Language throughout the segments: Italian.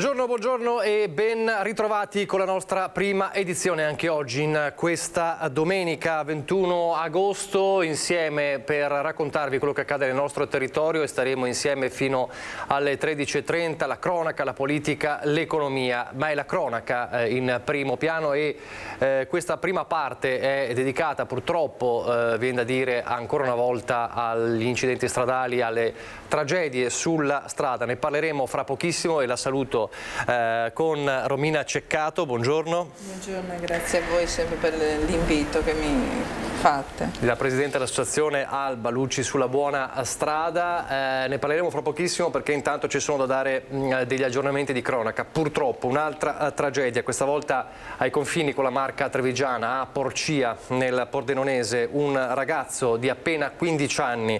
Buongiorno e ben ritrovati con la nostra prima edizione anche oggi in questa domenica 21 agosto insieme per raccontarvi quello che accade nel nostro territorio e staremo insieme fino alle 13:30, la cronaca, la politica, l'economia, ma è la cronaca in primo piano e questa prima parte è dedicata purtroppo, viene da dire ancora una volta, agli incidenti stradali, alle tragedie sulla strada. Ne parleremo fra pochissimo e la saluto con Romina Ceccato. Buongiorno. Buongiorno, grazie a voi sempre per l'invito che mi fate. La Presidente dell'Associazione Alba, Luci sulla buona strada. Ne parleremo fra pochissimo perché intanto ci sono da dare degli aggiornamenti di cronaca. Purtroppo un'altra tragedia, questa volta ai confini con la Marca trevigiana, a Porcia, nel Pordenonese. Un ragazzo di appena 15 anni,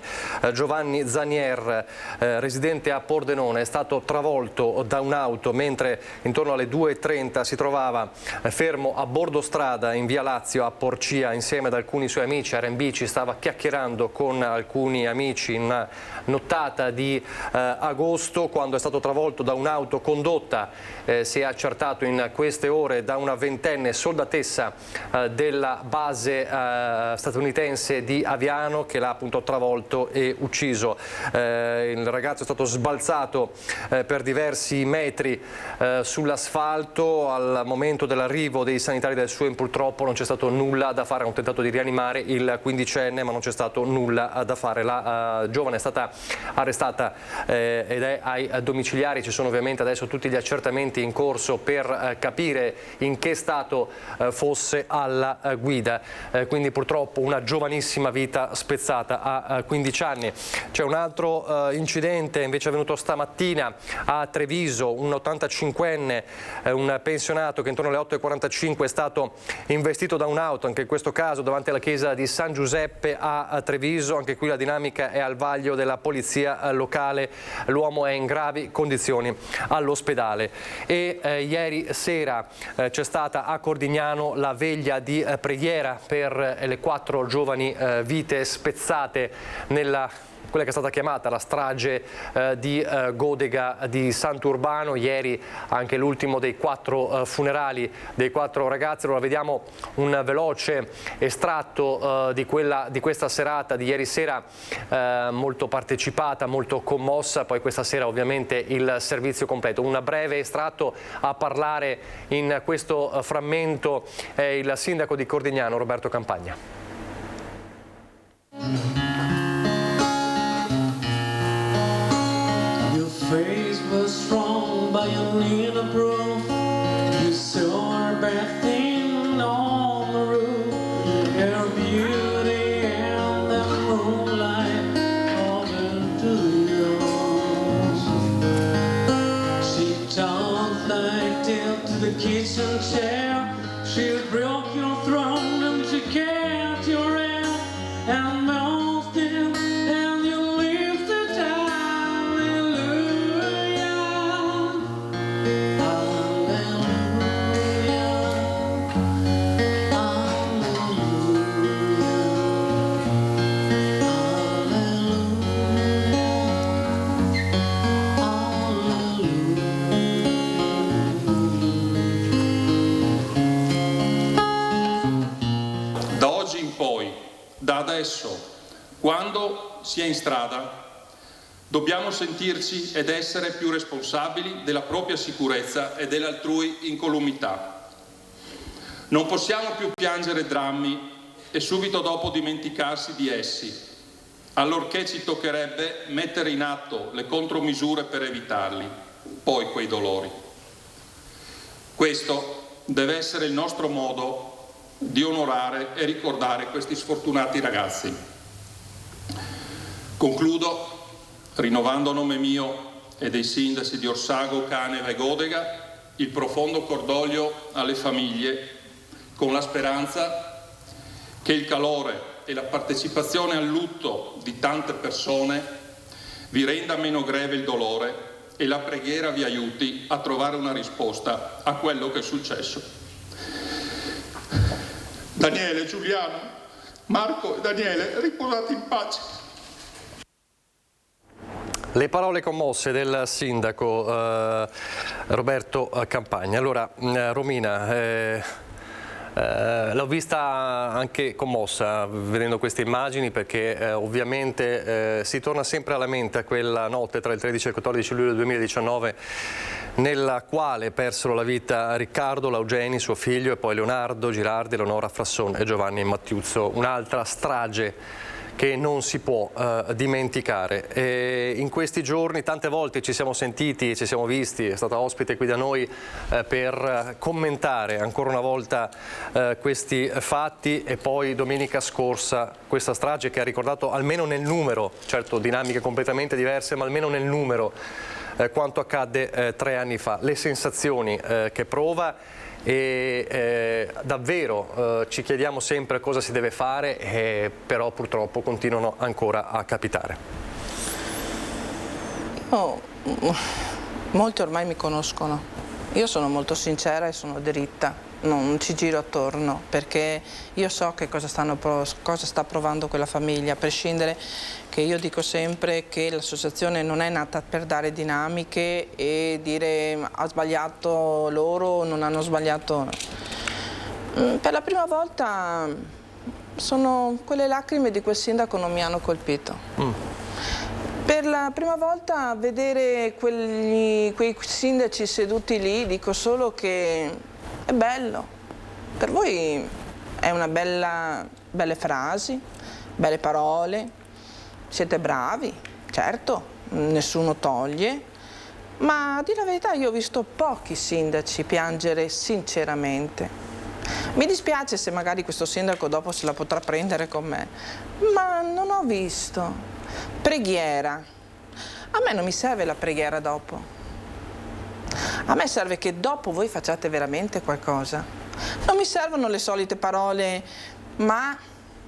Giovanni Zanier, residente a Pordenone, è stato travolto da un'auto mentre intorno alle 2:30 si trovava fermo a bordo strada in via Lazio a Porcia insieme ad alcuni suoi amici. Era in bici, stava chiacchierando con alcuni amici in una nottata di agosto quando è stato travolto da un'auto condotta, si è accertato in queste ore, da una ventenne soldatessa della base statunitense di Aviano, che l'ha appunto travolto e ucciso. Il ragazzo è stato sbalzato per diversi metri sull'asfalto. Al momento dell'arrivo dei sanitari del SUEM purtroppo non c'è stato nulla da fare, hanno tentato di rianimare il quindicenne ma non c'è stato nulla da fare. La giovane è stata arrestata ed è ai domiciliari. Ci sono ovviamente adesso tutti gli accertamenti in corso per capire in che stato fosse alla guida, quindi purtroppo una giovanissima vita spezzata a 15 anni. C'è un altro incidente invece avvenuto stamattina a Treviso. Un 85enne, un pensionato che intorno alle 8:45 è stato investito da un'auto, anche in questo caso davanti alla chiesa di San Giuseppe a Treviso. Anche qui la dinamica è al vaglio della polizia locale, l'uomo è in gravi condizioni all'ospedale. E ieri sera c'è stata a Cordignano la veglia di preghiera per le 4 giovani vite spezzate nella quella che è stata chiamata la strage di Godega di Sant'Urbano. Ieri anche l'ultimo dei 4 funerali dei 4 ragazzi. Allora vediamo un veloce estratto di questa serata di ieri sera, molto partecipata, molto commossa. Poi questa sera ovviamente il servizio completo. Un breve estratto. A parlare in questo frammento è il sindaco di Cordignano, Roberto Campagna. Face was strong by an inner proof. You saw her bathing on the roof. Her beauty and the moonlight over to yours. She talked like death to the kitchen chair. She broke your throne and she kept your hair and mouthed it. Da adesso, quando si è in strada, dobbiamo sentirci ed essere più responsabili della propria sicurezza e dell'altrui incolumità. Non possiamo più piangere drammi e subito dopo dimenticarsi di essi, allorché ci toccherebbe mettere in atto le contromisure per evitarli, poi quei dolori. Questo deve essere il nostro modo di onorare e ricordare questi sfortunati ragazzi. Concludo rinnovando a nome mio e dei sindaci di Orsago, Caneva e Godega il profondo cordoglio alle famiglie, con la speranza che il calore e la partecipazione al lutto di tante persone vi renda meno greve il dolore e la preghiera vi aiuti a trovare una risposta a quello che è successo. Daniele, Giuliano, Marco e Daniele, riposate in pace. Le parole commosse del sindaco Roberto Campagna. Allora, Romina, l'ho vista anche commossa vedendo queste immagini, perché ovviamente si torna sempre alla mente a quella notte tra il 13 e il 14 luglio 2019 nella quale persero la vita Riccardo Laugeni, suo figlio, e poi Leonardo Girardi, Eleonora Frasson e Giovanni Mattiuzzo. Un'altra strage che non si può dimenticare. E in questi giorni tante volte ci siamo sentiti, ci siamo visti, è stata ospite qui da noi per commentare ancora una volta questi fatti, e poi domenica scorsa questa strage che ha ricordato almeno nel numero, certo dinamiche completamente diverse, ma almeno nel numero quanto accadde 3 anni fa, le sensazioni che prova. E davvero ci chiediamo sempre cosa si deve fare, però purtroppo continuano ancora a capitare. Molti ormai mi conoscono, io sono molto sincera e sono dritta, non ci giro attorno, perché io so che cosa sta provando quella famiglia, a prescindere che io dico sempre che l'associazione non è nata per dare dinamiche e dire ha sbagliato loro, non hanno sbagliato. Per la prima volta quelle lacrime di quel sindaco non mi hanno colpito. Per la prima volta vedere quei sindaci seduti lì, dico solo che è bello. Per voi è una belle frasi, belle parole. Siete bravi, certo, nessuno toglie, ma a dire la verità io ho visto pochi sindaci piangere sinceramente. Mi dispiace se magari questo sindaco dopo se la potrà prendere con me, ma non ho visto. Preghiera. A me non mi serve la preghiera dopo. A me serve che dopo voi facciate veramente qualcosa. Non mi servono le solite parole, ma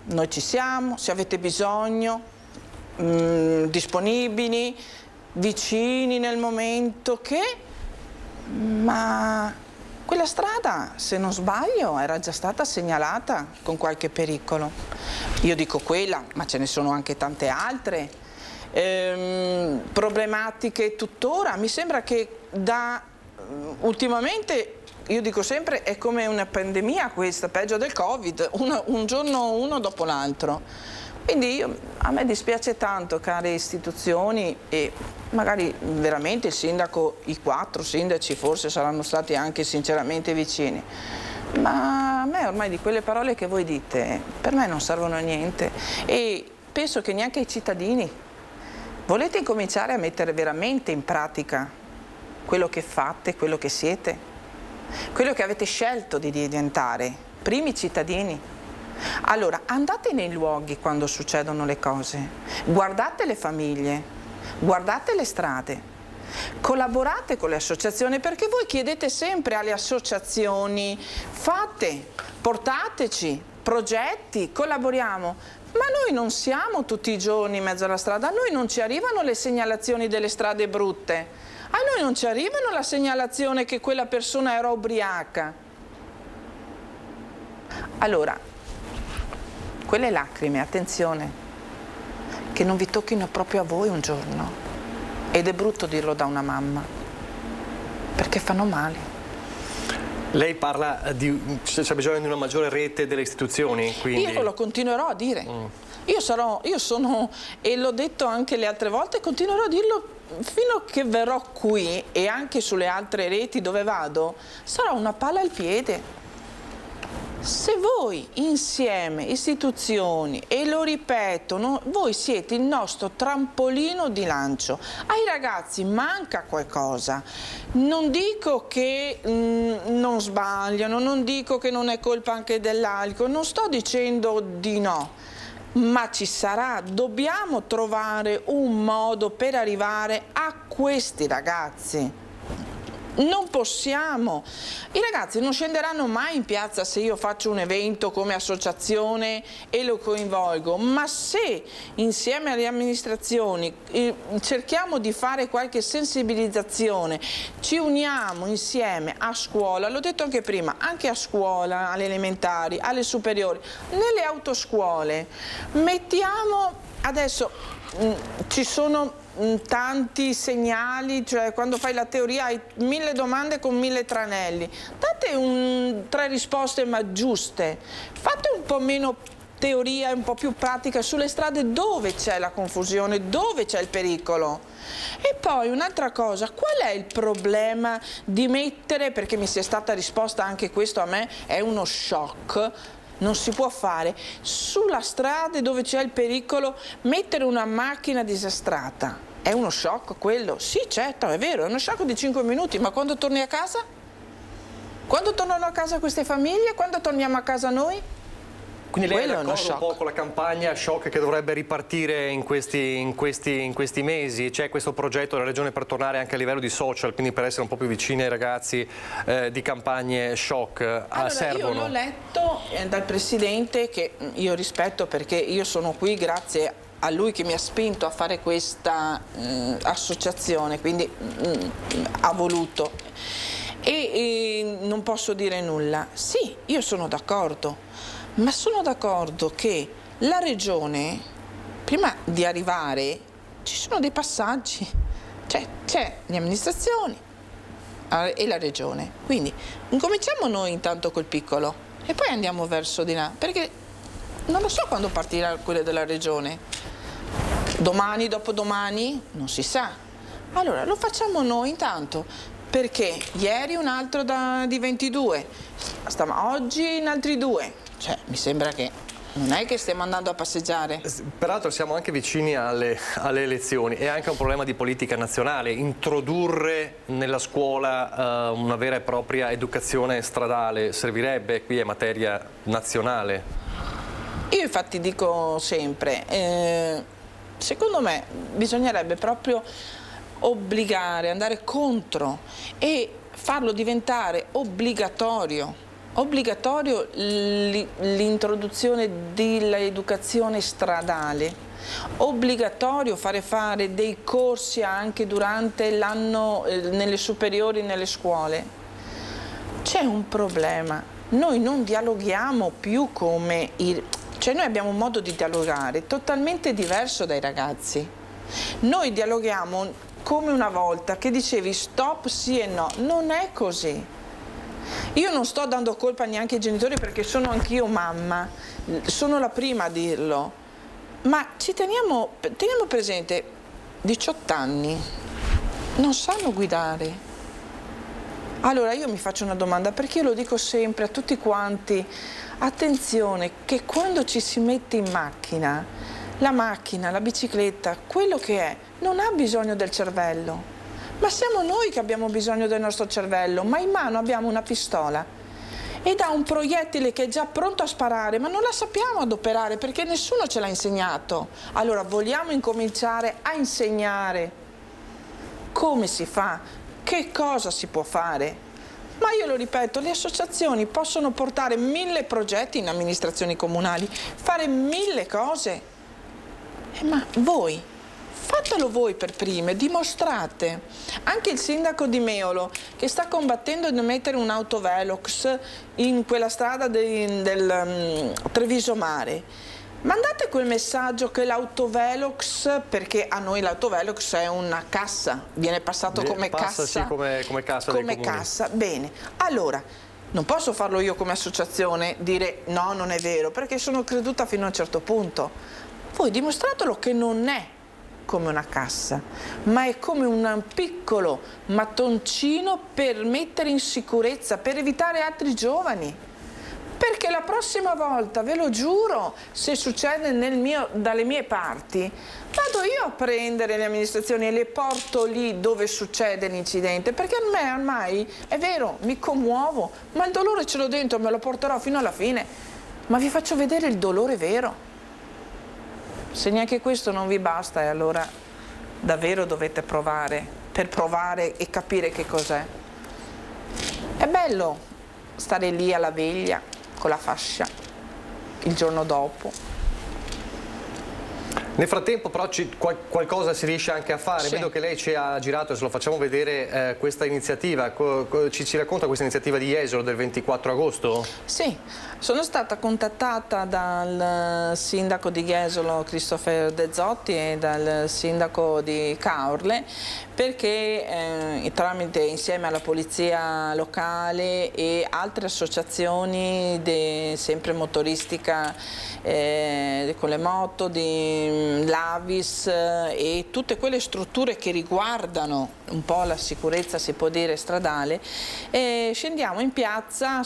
noi ci siamo, se avete bisogno, disponibili, vicini nel momento che... Ma quella strada, se non sbaglio, era già stata segnalata con qualche pericolo. Io dico quella, ma ce ne sono anche tante altre. Problematiche tuttora. Mi sembra che ultimamente, io dico sempre, è come una pandemia questa, peggio del Covid, un giorno uno dopo l'altro. Quindi a me dispiace tanto, care istituzioni, e magari veramente il sindaco, i 4 sindaci forse saranno stati anche sinceramente vicini, ma a me ormai di quelle parole che voi dite, per me non servono a niente, e penso che neanche ai cittadini. Volete incominciare a mettere veramente in pratica quello che fate, quello che siete, quello che avete scelto di diventare, primi cittadini? Allora, andate nei luoghi quando succedono le cose, guardate le famiglie, guardate le strade, collaborate con le associazioni, perché voi chiedete sempre alle associazioni, portateci progetti, collaboriamo, ma noi non siamo tutti i giorni in mezzo alla strada, a noi non ci arrivano le segnalazioni delle strade brutte, a noi non ci arrivano la segnalazione che quella persona era ubriaca. Allora, quelle lacrime, attenzione, che non vi tocchino proprio a voi un giorno. Ed è brutto dirlo da una mamma, perché fanno male. Lei parla di c'è bisogno di una maggiore rete delle istituzioni, quindi... Io lo continuerò a dire. Io sono, e l'ho detto anche le altre volte, continuerò a dirlo fino a che verrò qui, e anche sulle altre reti dove vado, sarà una palla al piede. Se voi insieme, istituzioni, e lo ripeto, voi siete il nostro trampolino di lancio. Ai ragazzi manca qualcosa. Non dico che non sbagliano, non dico che non è colpa anche dell'alcol, non sto dicendo di no, ma ci sarà, dobbiamo trovare un modo per arrivare a questi ragazzi. Non possiamo, i ragazzi non scenderanno mai in piazza se io faccio un evento come associazione e lo coinvolgo, ma se insieme alle amministrazioni cerchiamo di fare qualche sensibilizzazione, ci uniamo insieme a scuola, l'ho detto anche prima, anche a scuola, alle elementari, alle superiori, nelle autoscuole, mettiamo adesso... Ci sono tanti segnali, cioè quando fai la teoria hai 1000 domande con 1000 tranelli. Date 3 risposte ma giuste, fate un po' meno teoria e un po' più pratica sulle strade dove c'è la confusione, dove c'è il pericolo. E poi un'altra cosa, qual è il problema di mettere, perché mi sia stata risposta anche questo a me, è uno shock, non si può fare, sulla strada dove c'è il pericolo mettere una macchina disastrata. È uno shock quello? Sì, certo, è vero, è uno shock di 5 minuti, ma quando torni a casa? Quando tornano a casa queste famiglie? Quando torniamo a casa noi? Quindi lei è Quello è uno d'accordo un po' con la campagna shock che dovrebbe ripartire in questi mesi? C'è questo progetto della Regione per tornare anche a livello di social, quindi per essere un po' più vicini ai ragazzi, di campagne shock? Allora, Servono? io l'ho letto dal Presidente, che io rispetto perché io sono qui grazie a lui che mi ha spinto a fare questa associazione, quindi ha voluto. E non posso dire nulla. Sì, io sono d'accordo. Ma sono d'accordo che la Regione, prima di arrivare, ci sono dei passaggi, cioè c'è le amministrazioni e la Regione, quindi incominciamo noi intanto col piccolo e poi andiamo verso di là, perché non lo so quando partirà quello della Regione, domani, dopodomani, non si sa. Allora lo facciamo noi intanto, perché ieri un altro di 22, oggi in altri 2. Cioè, mi sembra che non è che stiamo andando a passeggiare. Peraltro siamo anche vicini alle elezioni, è anche un problema di politica nazionale, introdurre nella scuola una vera e propria educazione stradale servirebbe, qui è materia nazionale. Io infatti dico sempre, secondo me bisognerebbe proprio obbligare, andare contro e farlo diventare obbligatorio l'introduzione dell'educazione stradale, obbligatorio fare dei corsi anche durante l'anno nelle superiori, nelle scuole. C'è un problema, noi non dialoghiamo più come cioè noi abbiamo un modo di dialogare totalmente diverso dai ragazzi. Noi dialoghiamo come una volta che dicevi stop sì e no, non è così. Io non sto dando colpa neanche ai genitori perché sono anch'io mamma, sono la prima a dirlo, ma teniamo presente, 18 anni, non sanno guidare. Allora io mi faccio una domanda, perché io lo dico sempre a tutti quanti, attenzione che quando ci si mette in macchina, la bicicletta, quello che è, non ha bisogno del cervello. Ma siamo noi che abbiamo bisogno del nostro cervello, ma in mano abbiamo una pistola ed ha un proiettile che è già pronto a sparare, ma non la sappiamo adoperare perché nessuno ce l'ha insegnato. Allora vogliamo incominciare a insegnare come si fa, che cosa si può fare. Ma io lo ripeto, le associazioni possono portare 1000 progetti in amministrazioni comunali, fare 1000 cose. Ma voi? Fatelo voi per prime, dimostrate. Anche il sindaco di Meolo che sta combattendo di mettere un autovelox in quella strada del Treviso Mare. Mandate quel messaggio che l'autovelox, perché a noi l'autovelox è una cassa, viene passato come cassa. Sì, come cassa dei comuni. Cassa, bene. Allora, non posso farlo io come associazione, dire no, non è vero, perché sono creduta fino a un certo punto. Voi dimostratelo che non è come una cassa, ma è come un piccolo mattoncino per mettere in sicurezza, per evitare altri giovani. Perché la prossima volta, ve lo giuro, se succede dalle mie parti, vado io a prendere le amministrazioni e le porto lì dove succede l'incidente, perché a me ormai, è vero, mi commuovo, ma il dolore ce l'ho dentro, me lo porterò fino alla fine, ma vi faccio vedere il dolore vero. Se neanche questo non vi basta, allora davvero dovete provare, per provare e capire che cos'è. È bello stare lì alla veglia con la fascia il giorno dopo. Nel frattempo però qualcosa si riesce anche a fare. Sì. Vedo che lei ci ha girato, se lo facciamo vedere, questa iniziativa. Ci racconta questa iniziativa di Jesolo del 24 agosto? Sì, sono stata contattata dal sindaco di Jesolo Christopher De Zotti e dal sindaco di Caorle perché insieme alla polizia locale e altre associazioni sempre motoristica con le moto, di l'Avis e tutte quelle strutture che riguardano un po' la sicurezza, si può dire, stradale, e scendiamo in piazza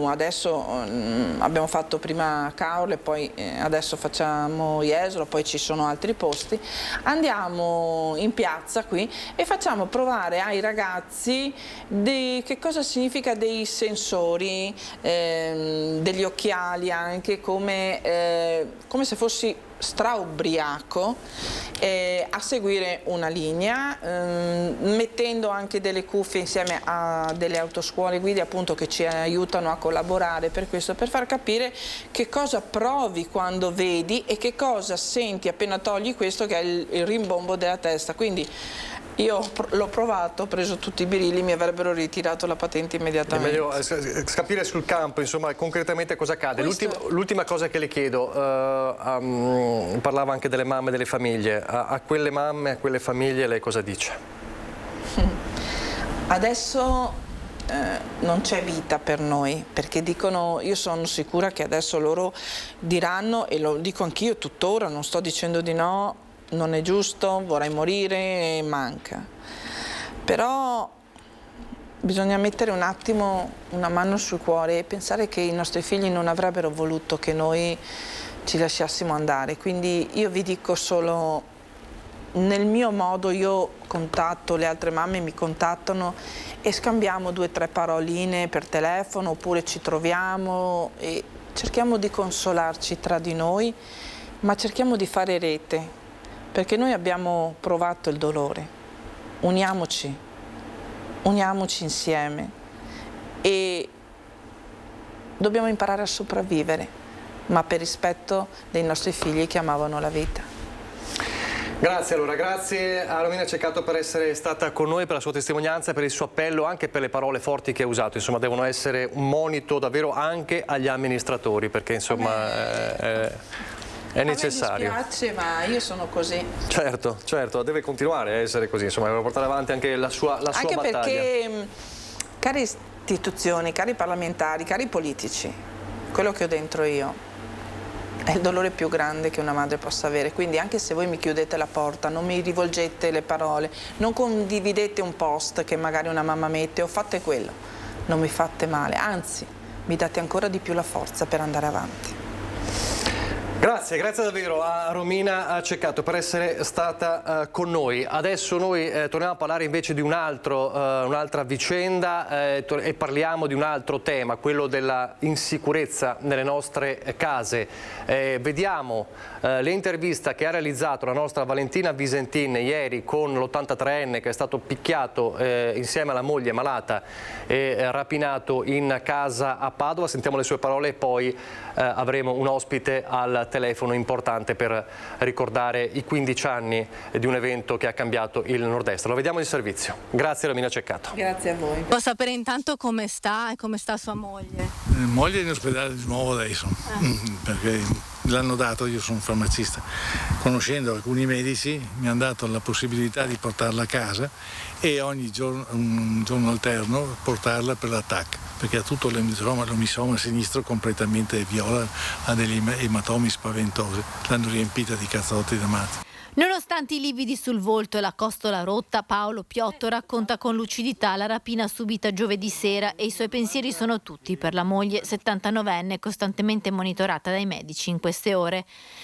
adesso abbiamo fatto prima Caorle, poi adesso facciamo Jesolo, poi ci sono altri posti, andiamo in piazza qui e facciamo provare ai ragazzi che cosa significa dei sensori, degli occhiali anche, come se fossi straubriaco a seguire una linea, mettendo anche delle cuffie insieme a delle autoscuole guide appunto che ci aiutano a collaborare per questo, per far capire che cosa provi quando vedi e che cosa senti appena togli questo, che è il rimbombo della testa. Quindi io l'ho provato, ho preso tutti i birilli, mi avrebbero ritirato la patente immediatamente. È meglio capire sul campo, insomma, concretamente cosa accade. L'ultima cosa che le chiedo, parlava anche delle mamme e delle famiglie, a quelle mamme, a quelle famiglie lei cosa dice? Adesso non c'è vita per noi, perché dicono, io sono sicura che adesso loro diranno, e lo dico anch'io tuttora, non sto dicendo di no, non è giusto, vorrei morire, manca. Però bisogna mettere un attimo una mano sul cuore e pensare che i nostri figli non avrebbero voluto che noi ci lasciassimo andare. Quindi io vi dico solo, nel mio modo io contatto, le altre mamme mi contattano e scambiamo 2 o 3 paroline per telefono, oppure ci troviamo e cerchiamo di consolarci tra di noi, ma cerchiamo di fare rete. Perché noi abbiamo provato il dolore, uniamoci insieme e dobbiamo imparare a sopravvivere, ma per rispetto dei nostri figli che amavano la vita. Grazie allora, grazie a Romina Ceccato per essere stata con noi, per la sua testimonianza, per il suo appello, anche per le parole forti che ha usato. Insomma, devono essere un monito davvero anche agli amministratori, perché insomma è necessario. A me dispiace, ma io sono così. Certo, deve continuare a essere così, insomma, deve portare avanti anche la sua battaglia. Anche perché, cari istituzioni, cari parlamentari, cari politici, quello che ho dentro io è il dolore più grande che una madre possa avere. Quindi anche se voi mi chiudete la porta, non mi rivolgete le parole, non condividete un post che magari una mamma mette o fate quello, non mi fate male, anzi mi date ancora di più la forza per andare avanti. Grazie davvero a Romina Ceccato per essere stata con noi. Adesso noi torniamo a parlare invece di un'altra vicenda e parliamo di un altro tema, quello della insicurezza nelle nostre case. Vediamo l'intervista che ha realizzato la nostra Valentina Visentin ieri con l'83enne che è stato picchiato insieme alla moglie malata e rapinato in casa a Padova. Sentiamo le sue parole e poi avremo un ospite al telefono importante per ricordare i 15 anni di un evento che ha cambiato il nord-est. Lo vediamo in servizio. Grazie Romina Ceccato. Grazie a voi. Posso sapere intanto come sta e come sta sua moglie? Moglie è in ospedale di nuovo adesso, perché l'hanno dato, io sono farmacista, conoscendo alcuni medici mi hanno dato la possibilità di portarla a casa e ogni giorno, un giorno alterno, portarla per l'attacco, perché ha tutto l'omisoma sinistro completamente viola, ha degli ematomi spaventosi, l'hanno riempita di cazzotti da matti. Nonostante i lividi sul volto e la costola rotta, Paolo Piotto racconta con lucidità la rapina subita giovedì sera e i suoi pensieri sono tutti per la moglie 79enne costantemente monitorata dai medici in queste ore.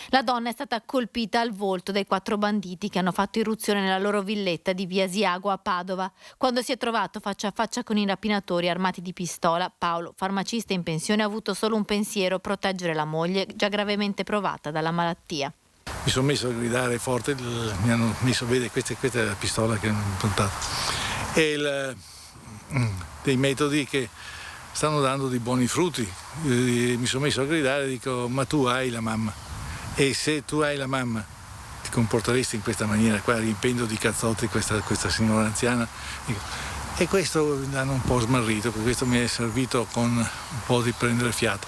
La donna è stata colpita al volto dai 4 banditi che hanno fatto irruzione nella loro villetta di via Asiago a Padova. Quando si è trovato faccia a faccia con i rapinatori armati di pistola, Paolo, farmacista in pensione, ha avuto solo un pensiero: proteggere la moglie già gravemente provata dalla malattia. Mi sono messo a gridare forte, mi hanno messo, vede, questa è la pistola che hanno puntato. E dei metodi che stanno dando dei buoni frutti. Mi sono messo a gridare e dico: ma tu hai la mamma. E se tu hai la mamma comporteresti in questa maniera qua, riempendo di cazzotti questa signora anziana? E questo l'hanno un po' smarrito, per questo mi è servito con un po' di prendere fiato.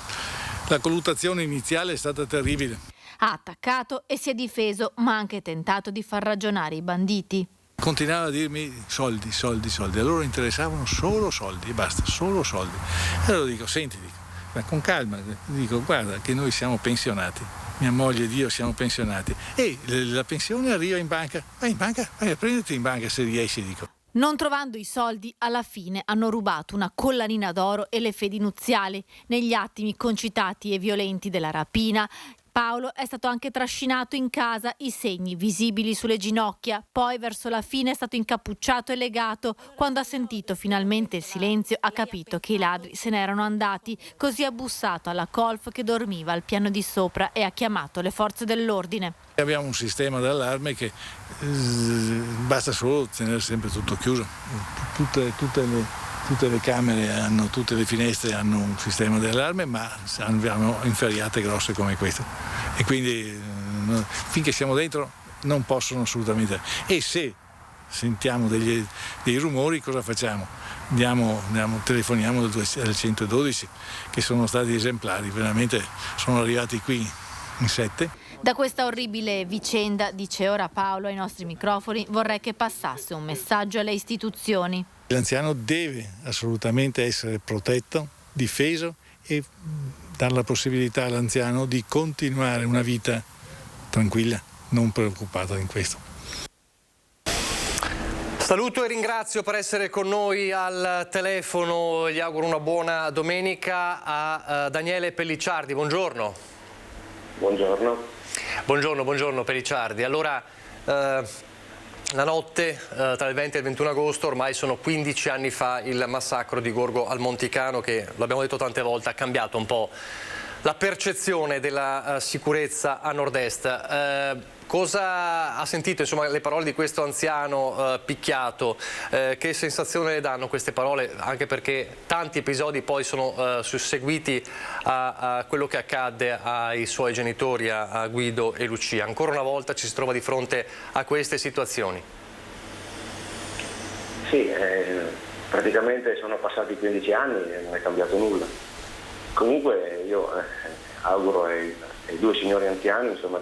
La colluttazione iniziale è stata terribile. Ha attaccato e si è difeso, ma ha anche tentato di far ragionare i banditi. Continuava a dirmi soldi, soldi, soldi. A loro interessavano solo soldi e basta, solo soldi. E allora dico, senti, ma con calma, dico, guarda che noi siamo pensionati, mia moglie ed io siamo pensionati e la pensione arriva in banca. Vai in banca, vai a prenderti in banca se riesci, dico. Non trovando i soldi, alla fine hanno rubato una collanina d'oro e le fedi nuziali. Negli attimi concitati e violenti della rapina, Paolo è stato anche trascinato in casa, i segni visibili sulle ginocchia. Poi verso la fine è stato incappucciato e legato. Quando ha sentito finalmente il silenzio ha capito che i ladri se n'erano andati. Così ha bussato alla colf che dormiva al piano di sopra e ha chiamato le forze dell'ordine. Abbiamo un sistema d'allarme che basta solo tenere sempre tutto chiuso. Tutte le camere tutte le finestre hanno un sistema di allarme, ma abbiamo inferriate grosse come questa. E quindi finché siamo dentro non possono assolutamente. E se sentiamo dei rumori, cosa facciamo? Telefoniamo al 112, che sono stati esemplari, veramente sono arrivati qui in 7. Da questa orribile vicenda, dice ora Paolo ai nostri microfoni, vorrei che passasse un messaggio alle istituzioni. L'anziano deve assolutamente essere protetto, difeso e dare la possibilità all'anziano di continuare una vita tranquilla, non preoccupata in questo. Saluto e ringrazio per essere con noi al telefono, gli auguro una buona domenica a Daniele Pellicciardi, buongiorno. Buongiorno. Buongiorno Pellicciardi. Allora, la notte tra il 20 e il 21 agosto, ormai sono 15 anni fa, il massacro di Gorgo al Monticano, che, l'abbiamo detto tante volte, ha cambiato un po' la percezione della sicurezza a nord-est. Cosa ha sentito, insomma, le parole di questo anziano picchiato? Che sensazione le danno queste parole? Anche perché tanti episodi poi sono susseguiti a quello che accadde ai suoi genitori, a Guido e Lucia. Ancora una volta ci si trova di fronte a queste situazioni. Sì, praticamente sono passati 15 anni e non è cambiato nulla. Comunque io auguro ai due signori anziani, insomma,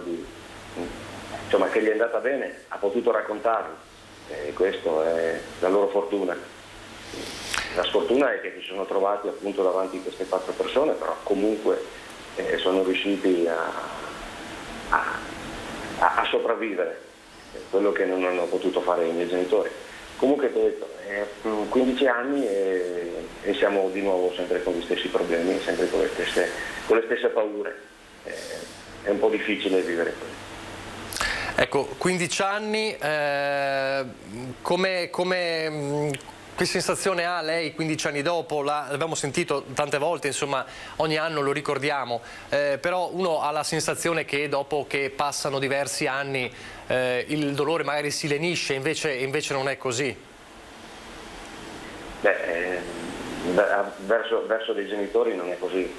che gli è andata bene, ha potuto raccontarlo, questo è la loro fortuna. La sfortuna è che si sono trovati appunto davanti a queste 4 persone, però comunque sono riusciti a sopravvivere, quello che non hanno potuto fare i miei genitori. Comunque, detto, 15 anni e siamo di nuovo sempre con gli stessi problemi, sempre con le stesse paure. È un po' difficile vivere così. Ecco, 15 anni, che sensazione ha lei 15 anni dopo? L'abbiamo sentito tante volte, insomma, ogni anno lo ricordiamo, però uno ha la sensazione che dopo che passano diversi anni il dolore magari si lenisce, invece non è così. Verso dei genitori non è così.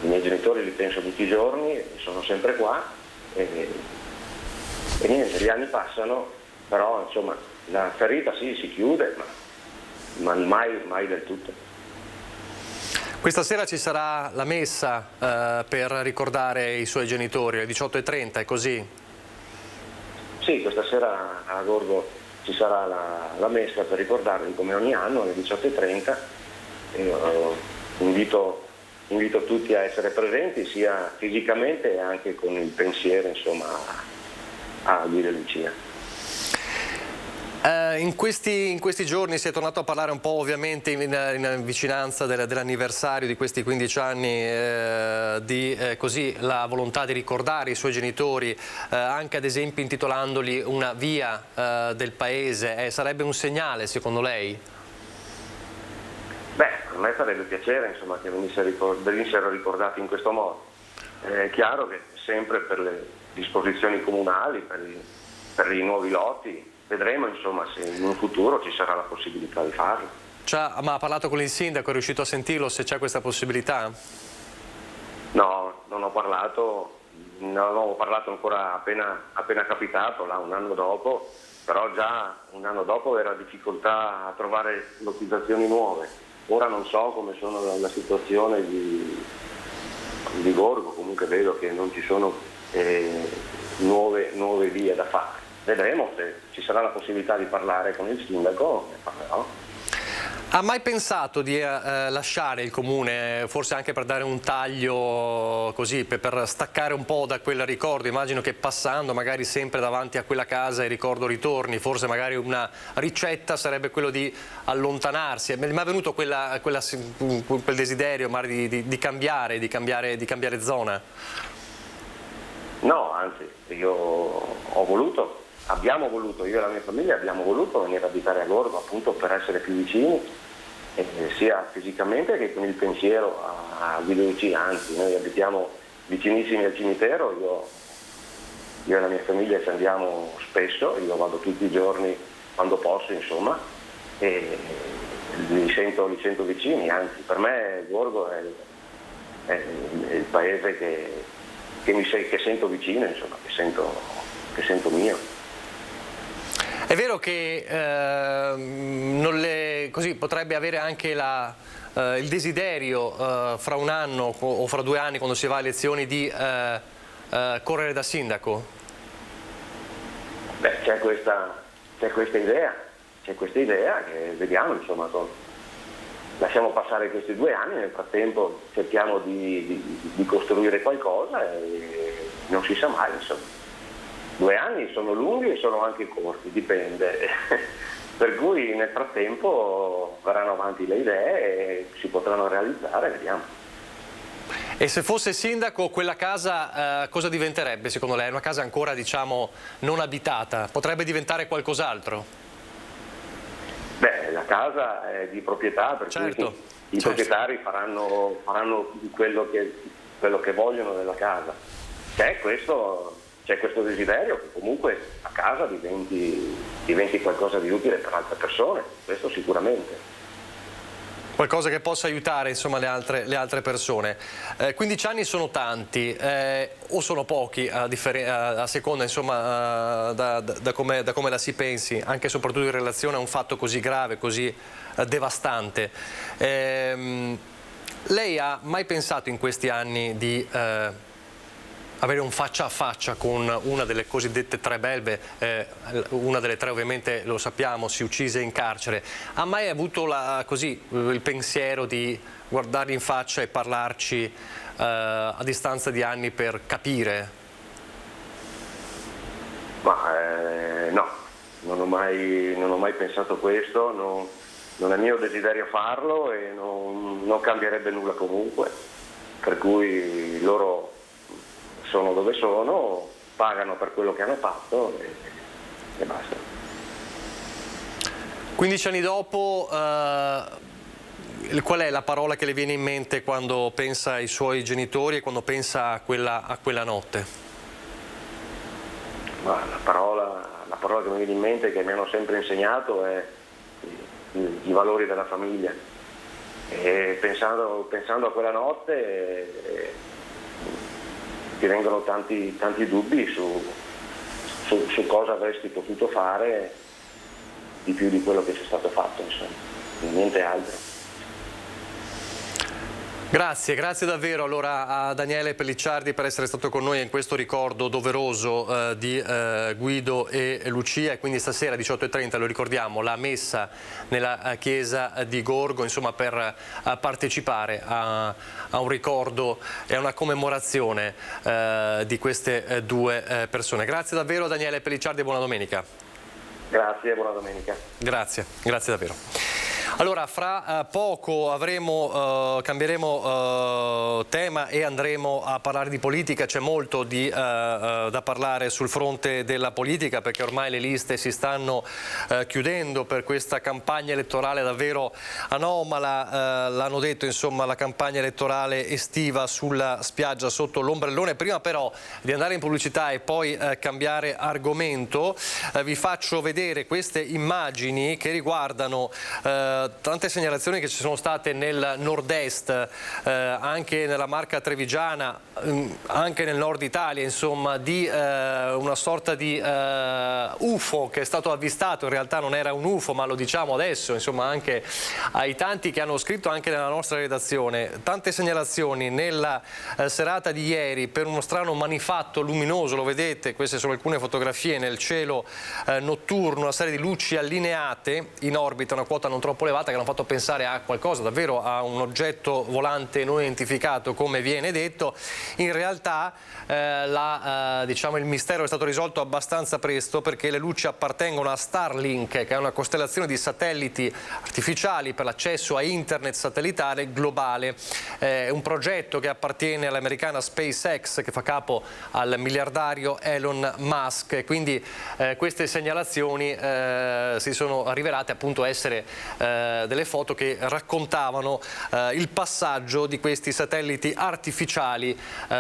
I miei genitori li penso tutti i giorni, sono sempre qua. E niente, gli anni passano, però insomma la ferita sì, si chiude, ma mai del tutto. Questa sera ci sarà la messa per ricordare i suoi genitori, alle 18:30, è così? Sì, questa sera a Gorgo ci sarà la messa per ricordarli come ogni anno alle 18:30. Invito tutti a essere presenti sia fisicamente e anche con il pensiero, insomma, a Guido e Lucia. In questi giorni si è tornato a parlare un po', ovviamente in vicinanza dell'anniversario di questi 15 anni, di così la volontà di ricordare i suoi genitori, anche ad esempio intitolandoli una via del paese. Sarebbe un segnale, secondo lei? A me farebbe piacere, insomma, che venissero ricordati in questo modo. È chiaro che sempre per le disposizioni comunali, per i nuovi lotti, vedremo, insomma, se in un futuro ci sarà la possibilità di farlo. Ma ha parlato con il sindaco, è riuscito a sentirlo, se c'è questa possibilità? No, non ho parlato, ne avevamo parlato ancora appena capitato, là un anno dopo, però già un anno dopo era difficoltà a trovare lottizzazioni nuove. Ora non so come sono la situazione di Gorgo, comunque vedo che non ci sono nuove vie da fare. Vedremo se ci sarà la possibilità di parlare con il sindaco, ne parlerò. Ha mai pensato di lasciare il comune, forse anche per dare un taglio così, per staccare un po' da quel ricordo? Immagino che passando magari sempre davanti a quella casa il ricordo ritorni, forse magari una ricetta sarebbe quello di allontanarsi. Mi è venuto quel desiderio magari di cambiare zona? No, anzi, abbiamo voluto, io e la mia famiglia abbiamo voluto venire a abitare a Gorgo appunto per essere più vicini, sia fisicamente che con il pensiero a Guido Lucia. Anzi, noi abitiamo vicinissimi al cimitero, io e la mia famiglia ci andiamo spesso, io vado tutti i giorni quando posso, insomma, e li sento vicini. Anzi, per me Gorgo è il paese che sento vicino, insomma, che sento mio. È vero che così potrebbe avere anche il desiderio fra un anno o fra 2 anni, quando si va a elezioni, di correre da sindaco? Beh, c'è questa idea che vediamo, insomma, lasciamo passare questi 2 anni, nel frattempo cerchiamo di costruire qualcosa e non si sa mai, insomma. 2 anni sono lunghi e sono anche corti, dipende. Per cui nel frattempo verranno avanti le idee e si potranno realizzare, vediamo. E se fosse sindaco, quella casa cosa diventerebbe secondo lei? È una casa ancora, diciamo, non abitata? Potrebbe diventare qualcos'altro? Beh, la casa è di proprietà, per cui i proprietari faranno quello che vogliono nella casa. C'è questo desiderio che comunque a casa diventi qualcosa di utile per altre persone, questo sicuramente. Qualcosa che possa aiutare, insomma, le altre persone. 15 anni sono tanti, o sono pochi a seconda, insomma, da come la si pensi, anche e soprattutto in relazione a un fatto così grave, così devastante. Lei ha mai pensato in questi anni di avere un faccia a faccia con una delle cosiddette 3 belve, una delle 3 ovviamente lo sappiamo, si uccise in carcere? Ha mai avuto il pensiero di guardarli in faccia e parlarci a distanza di anni per capire? Ma no, non ho mai pensato questo, non è mio desiderio farlo e non cambierebbe nulla comunque, per cui loro sono dove sono, pagano per quello che hanno fatto e basta. 15 anni dopo, qual è la parola che le viene in mente quando pensa ai suoi genitori e quando pensa a quella notte? Ma la parola che mi viene in mente e che mi hanno sempre insegnato è i valori della famiglia. E pensando a quella notte ti vengono tanti dubbi su cosa avresti potuto fare di più di quello che c'è stato fatto, insomma, niente altro. Grazie davvero allora a Daniele Pellicciardi per essere stato con noi in questo ricordo doveroso di Guido e Lucia. E quindi stasera 18:30, lo ricordiamo, la messa nella chiesa di Gorgo, insomma, per partecipare a un ricordo e a una commemorazione di queste 2 persone. Grazie davvero Daniele Pellicciardi e buona domenica. Grazie, buona domenica. Grazie davvero. Allora, fra poco cambieremo tema e andremo a parlare di politica. C'è molto da parlare sul fronte della politica, perché ormai le liste si stanno chiudendo per questa campagna elettorale davvero anomala. L'hanno detto, insomma, la campagna elettorale estiva sulla spiaggia sotto l'ombrellone. Prima però di andare in pubblicità e poi cambiare argomento, vi faccio vedere queste immagini che riguardano tante segnalazioni che ci sono state nel nord-est, anche nella Marca trevigiana, anche nel nord Italia, insomma, di una sorta di UFO che è stato avvistato. In realtà non era un UFO, ma lo diciamo adesso, insomma, anche ai tanti che hanno scritto anche nella nostra redazione. Tante segnalazioni nella serata di ieri per uno strano manifatto luminoso, lo vedete, queste sono alcune fotografie nel cielo notturno, una serie di luci allineate in orbita, una quota non troppo elevata, che hanno fatto pensare a qualcosa, davvero a un oggetto volante non identificato, come viene detto. In realtà diciamo, il mistero è stato risolto abbastanza presto, perché le luci appartengono a Starlink, che è una costellazione di satelliti artificiali per l'accesso a internet satellitare globale. È un progetto che appartiene all'americana SpaceX, che fa capo al miliardario Elon Musk, e quindi queste segnalazioni si sono rivelate appunto essere delle foto che raccontavano il passaggio di questi satelliti artificiali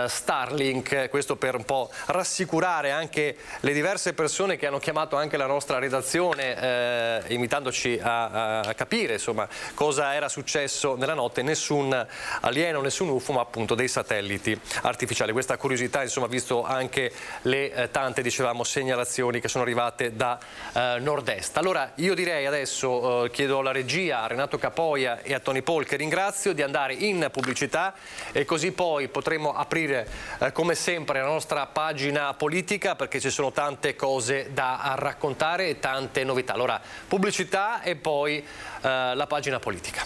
Starlink. Questo per un po' rassicurare anche le diverse persone che hanno chiamato anche la nostra redazione, invitandoci a capire, insomma, cosa era successo nella notte. Nessun alieno, nessun UFO, ma appunto dei satelliti artificiali. Questa curiosità, insomma, visto anche le tante, dicevamo, segnalazioni che sono arrivate da nord-est. Allora io direi adesso, chiedo alla regia, a Renato Capoia e a Tony Paul, che ringrazio, di andare in pubblicità, e così poi potremo aprire come sempre la nostra pagina politica, perché ci sono tante cose da raccontare e tante novità. Allora pubblicità e poi la pagina politica.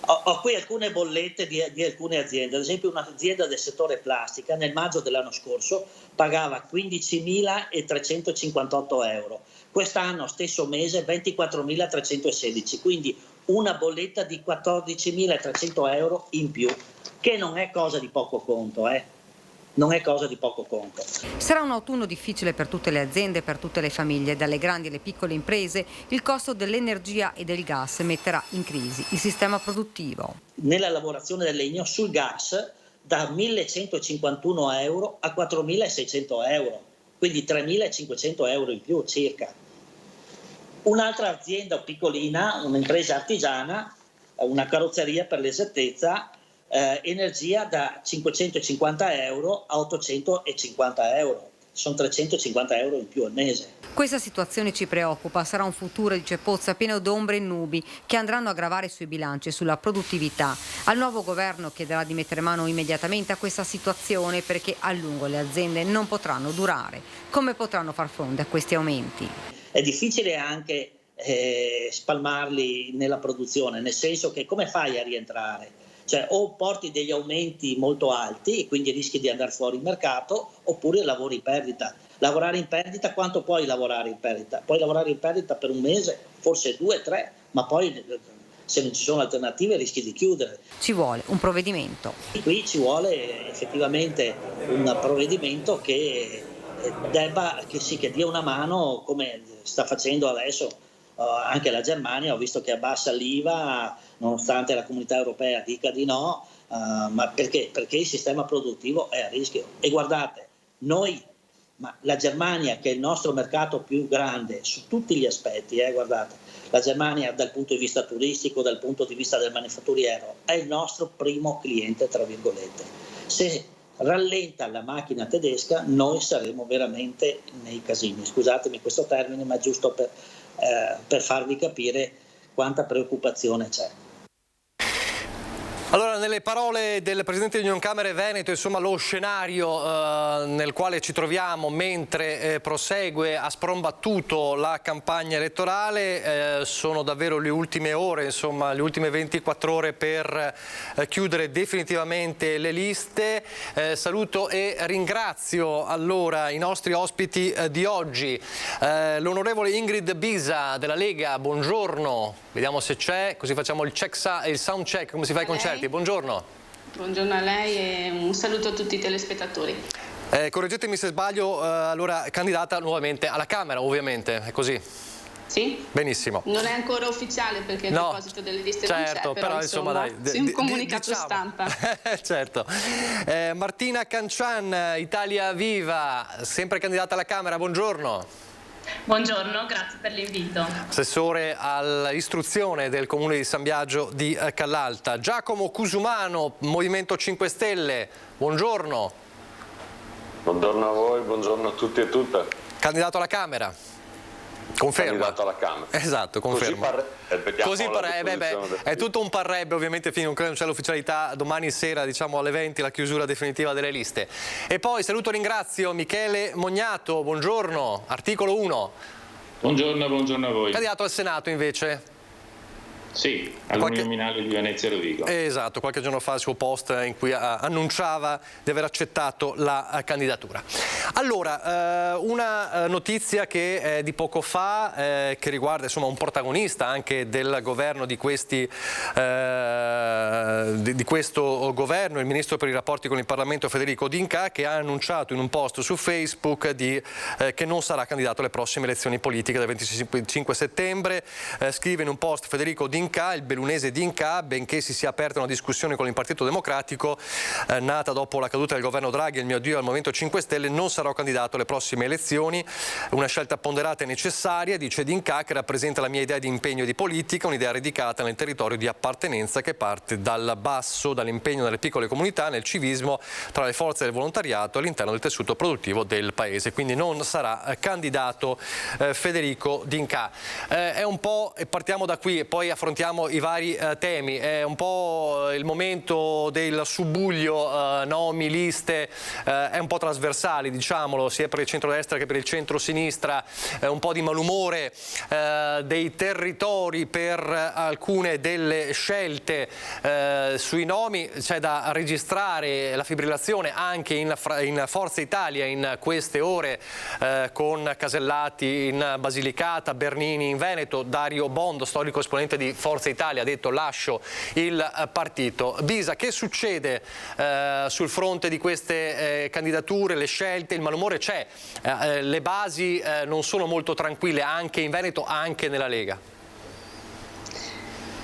Ho qui alcune bollette di alcune aziende. Ad esempio, un'azienda del settore plastica nel maggio dell'anno scorso pagava 15.358 euro, quest'anno stesso mese 24.316, quindi una bolletta di 14.300 euro in più, che non è cosa di poco conto, Non è cosa di poco conto. Sarà un autunno difficile per tutte le aziende, per tutte le famiglie, dalle grandi alle piccole imprese. Il costo dell'energia e del gas metterà in crisi il sistema produttivo. Nella lavorazione del legno sul gas da 1.151 euro a 4.600 euro, quindi 3.500 euro in più circa. Un'altra azienda piccolina, un'impresa artigiana, una carrozzeria per l'esattezza, energia da 550 euro a 850 euro, sono 350 euro in più al mese. Questa situazione ci preoccupa, sarà un futuro, dice Pozza, pieno d'ombre e nubi che andranno a gravare sui bilanci e sulla produttività. Al nuovo governo chiederà di mettere mano immediatamente a questa situazione, perché a lungo le aziende non potranno durare. Come potranno far fronte a questi aumenti? È difficile anche spalmarli nella produzione, nel senso che come fai a rientrare? Cioè, o porti degli aumenti molto alti e quindi rischi di andare fuori mercato, oppure lavori in perdita. Lavorare in perdita, quanto puoi lavorare in perdita? Puoi lavorare in perdita per un mese, forse 2, 3, ma poi se non ci sono alternative rischi di chiudere. Ci vuole un provvedimento. E qui ci vuole effettivamente un provvedimento che dia una mano, come sta facendo adesso anche la Germania. Ho visto che abbassa l'IVA nonostante la Comunità Europea dica di no, ma perché? Perché il sistema produttivo è a rischio. E guardate, la Germania, che è il nostro mercato più grande su tutti gli aspetti, guardate, la Germania dal punto di vista turistico, dal punto di vista del manifatturiero, è il nostro primo cliente, tra virgolette. Se rallenta la macchina tedesca, noi saremo veramente nei casini. Scusatemi questo termine, ma è giusto per farvi capire quanta preoccupazione c'è. Allora, nelle parole del Presidente di Unioncamere Veneto, insomma, lo scenario nel quale ci troviamo mentre prosegue a sprombattuto la campagna elettorale, sono davvero le ultime ore, insomma, le ultime 24 ore per chiudere definitivamente le liste. Saluto e ringrazio allora i nostri ospiti di oggi. L'onorevole Ingrid Bisa della Lega, buongiorno, vediamo se c'è, così facciamo il sound check, come si fa ai concerti. Buongiorno. Buongiorno a lei e un saluto a tutti i telespettatori. Correggetemi se sbaglio, allora candidata nuovamente alla Camera, ovviamente, è così? Sì? Benissimo. Non è ancora ufficiale perché il deposito delle liste non c'è, però insomma dai, un comunicato diciamo. stampa. Certo. Martina Cancian, Italia Viva, sempre candidata alla Camera, buongiorno. Buongiorno, grazie per l'invito. Assessore all'istruzione del Comune di San Biagio di Callalta. Giacomo Cusumano, Movimento 5 Stelle, buongiorno. Buongiorno a voi, buongiorno a tutti e tutte. Candidato alla Camera. Conferma. Candidato alla Camera. Esatto, conferma. Così è tutto un parrebbe, ovviamente fino non c'è l'ufficialità, domani sera diciamo alle 20 la chiusura definitiva delle liste. E poi saluto e ringrazio Michele Mognato, buongiorno, Articolo 1. Buongiorno a voi. Candidato al Senato invece? Sì, all'Uninominale di Venezia Rovigo. Esatto, qualche giorno fa il suo post in cui annunciava di aver accettato la candidatura. Allora, una notizia che è di poco fa, che riguarda insomma un protagonista anche del governo di questo governo, il ministro per i rapporti con il Parlamento Federico D'Incà, che ha annunciato in un post su Facebook che non sarà candidato alle prossime elezioni politiche del 25 settembre. Scrive in un post Federico D'Incà, il bellunese D'Incà, benché si sia aperta una discussione con il Partito Democratico nata dopo la caduta del governo Draghi e il mio addio al Movimento 5 Stelle, non sarò candidato alle prossime elezioni. Una scelta ponderata e necessaria, dice D'Incà, che rappresenta la mia idea di impegno e di politica, un'idea radicata nel territorio di appartenenza che parte dal basso, dall'impegno nelle piccole comunità, nel civismo, tra le forze del volontariato all'interno del tessuto produttivo del paese. Quindi non sarà candidato Federico D'Incà. È un po', e partiamo da qui e poi affrontiamo i vari temi, è un po' il momento del subbuglio, nomi, liste, è un po' trasversale, diciamolo, sia per il centrodestra che per il centrosinistra, un po' di malumore dei territori per alcune delle scelte sui nomi. C'è da registrare la fibrillazione anche in Forza Italia in queste ore, con Casellati in Basilicata, Bernini in Veneto, Dario Bondo, storico esponente di Forza Italia, ha detto lascio il partito. Bisa, che succede sul fronte di queste candidature, le scelte? Il malumore c'è, le basi non sono molto tranquille anche in Veneto, anche nella Lega.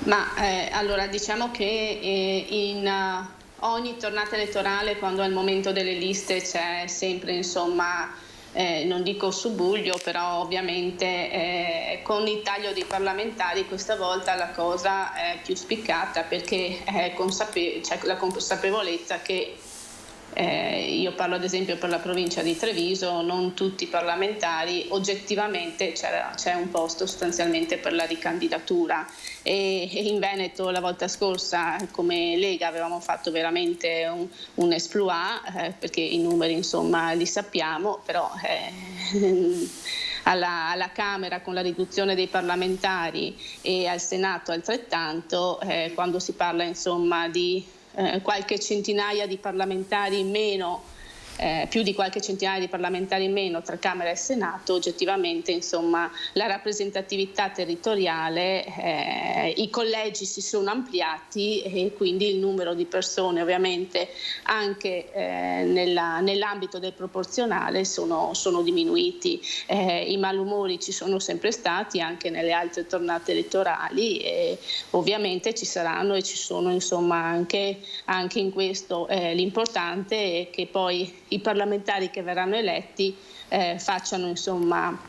Ma allora diciamo che in ogni tornata elettorale, quando è il momento delle liste, c'è sempre insomma non dico subbuglio, però ovviamente con il taglio dei parlamentari questa volta la cosa è più spiccata, perché c'è la consapevolezza che io parlo ad esempio per la provincia di Treviso, non tutti i parlamentari, oggettivamente c'è un posto sostanzialmente per la ricandidatura, e in Veneto la volta scorsa come Lega avevamo fatto veramente un exploit, perché i numeri insomma li sappiamo, però alla Camera con la riduzione dei parlamentari e al Senato altrettanto, quando si parla insomma di qualche centinaia di parlamentari in meno, più di qualche centinaia di parlamentari in meno tra Camera e Senato, oggettivamente insomma la rappresentatività territoriale, i collegi si sono ampliati e quindi il numero di persone ovviamente anche nell'ambito del proporzionale sono diminuiti. I malumori ci sono sempre stati anche nelle altre tornate elettorali, e ovviamente ci saranno e ci sono insomma anche in questo. L'importante è che poi i parlamentari che verranno eletti facciano insomma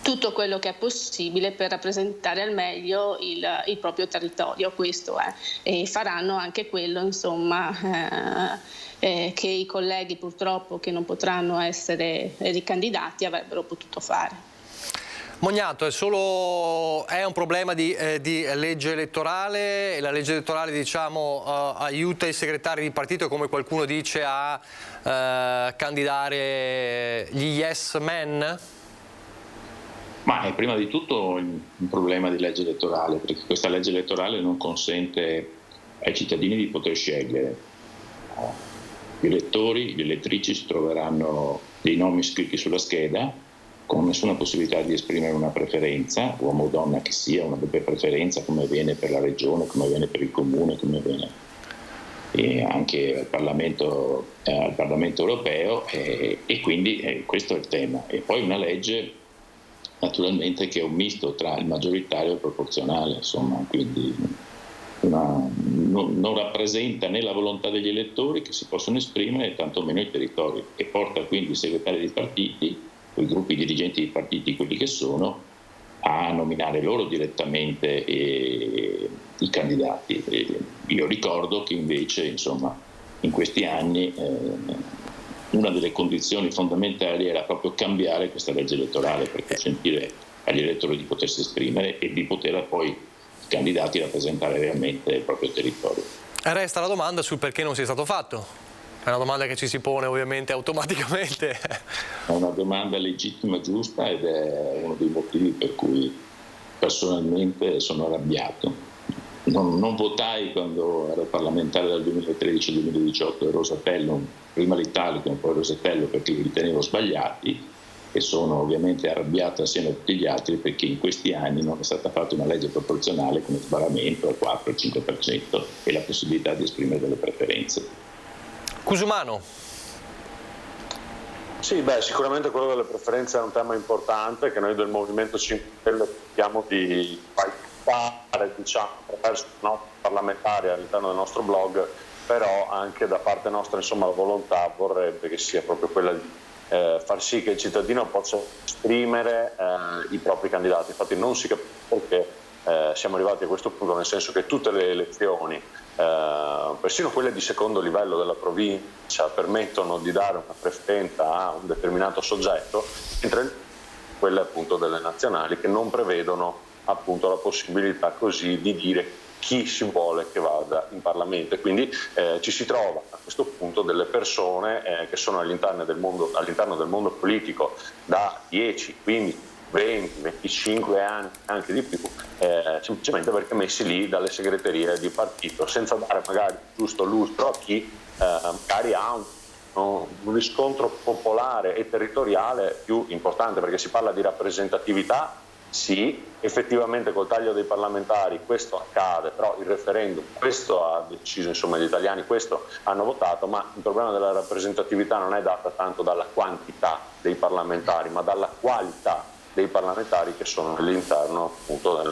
tutto quello che è possibile per rappresentare al meglio il proprio territorio, questo è, e faranno anche quello insomma che i colleghi purtroppo che non potranno essere ricandidati avrebbero potuto fare. Mognato, è un problema di legge elettorale, e la legge elettorale diciamo aiuta i segretari di partito, come qualcuno dice, a candidare gli yes men? Ma è prima di tutto un problema di legge elettorale, perché questa legge elettorale non consente ai cittadini di poter scegliere. Gli elettori, le elettrici si troveranno dei nomi scritti sulla scheda, con nessuna possibilità di esprimere una preferenza, uomo o donna che sia, una doppia preferenza, come avviene per la regione, come avviene per il comune, come avviene anche al Parlamento europeo, e quindi questo è il tema. E poi una legge naturalmente che è un misto tra il maggioritario e il proporzionale, insomma, quindi non rappresenta né la volontà degli elettori che si possono esprimere né tantomeno i territori, e porta quindi i segretari dei partiti o i gruppi dirigenti dei partiti, quelli che sono, a nominare loro direttamente i candidati. Io ricordo che invece, insomma, in questi anni una delle condizioni fondamentali era proprio cambiare questa legge elettorale per consentire agli elettori di potersi esprimere e di poter poi i candidati rappresentare realmente il proprio territorio. Resta la domanda sul perché non sia stato fatto. È una domanda che ci si pone ovviamente automaticamente. È una domanda legittima, giusta, ed è uno dei motivi per cui personalmente sono arrabbiato. Non votai quando ero parlamentare dal 2013 al 2018 il Rosatellum, prima l'Italicum, poi il Rosatellum, perché li ritenevo sbagliati, e sono ovviamente arrabbiato assieme a tutti gli altri perché in questi anni non è stata fatta una legge proporzionale con il sbarramento al 4-5% e la possibilità di esprimere delle preferenze. Cusumano. Sì, sicuramente quello delle preferenze è un tema importante che noi del Movimento 5 Stelle cerchiamo di fare, diciamo, attraverso i nostri parlamentari all'interno del nostro blog, però anche da parte nostra, insomma, la volontà vorrebbe che sia proprio quella di far sì che il cittadino possa esprimere i propri candidati. Infatti non si capisce perché siamo arrivati a questo punto, nel senso che tutte le elezioni, persino quelle di secondo livello della provincia, permettono di dare una preferenza a un determinato soggetto, mentre quelle appunto delle nazionali che non prevedono appunto la possibilità così di dire chi si vuole che vada in Parlamento, e quindi ci si trova a questo punto delle persone che sono all'interno del mondo politico da 10, 15, 20, 25 anni, anche di più, semplicemente perché messi lì dalle segreterie di partito, senza dare magari giusto lustro a chi magari ha un riscontro popolare e territoriale più importante, perché si parla di rappresentatività. Sì, effettivamente col taglio dei parlamentari questo accade, però il referendum questo ha deciso, insomma, gli italiani questo hanno votato, ma il problema della rappresentatività non è data tanto dalla quantità dei parlamentari, ma dalla qualità dei parlamentari che sono all'interno appunto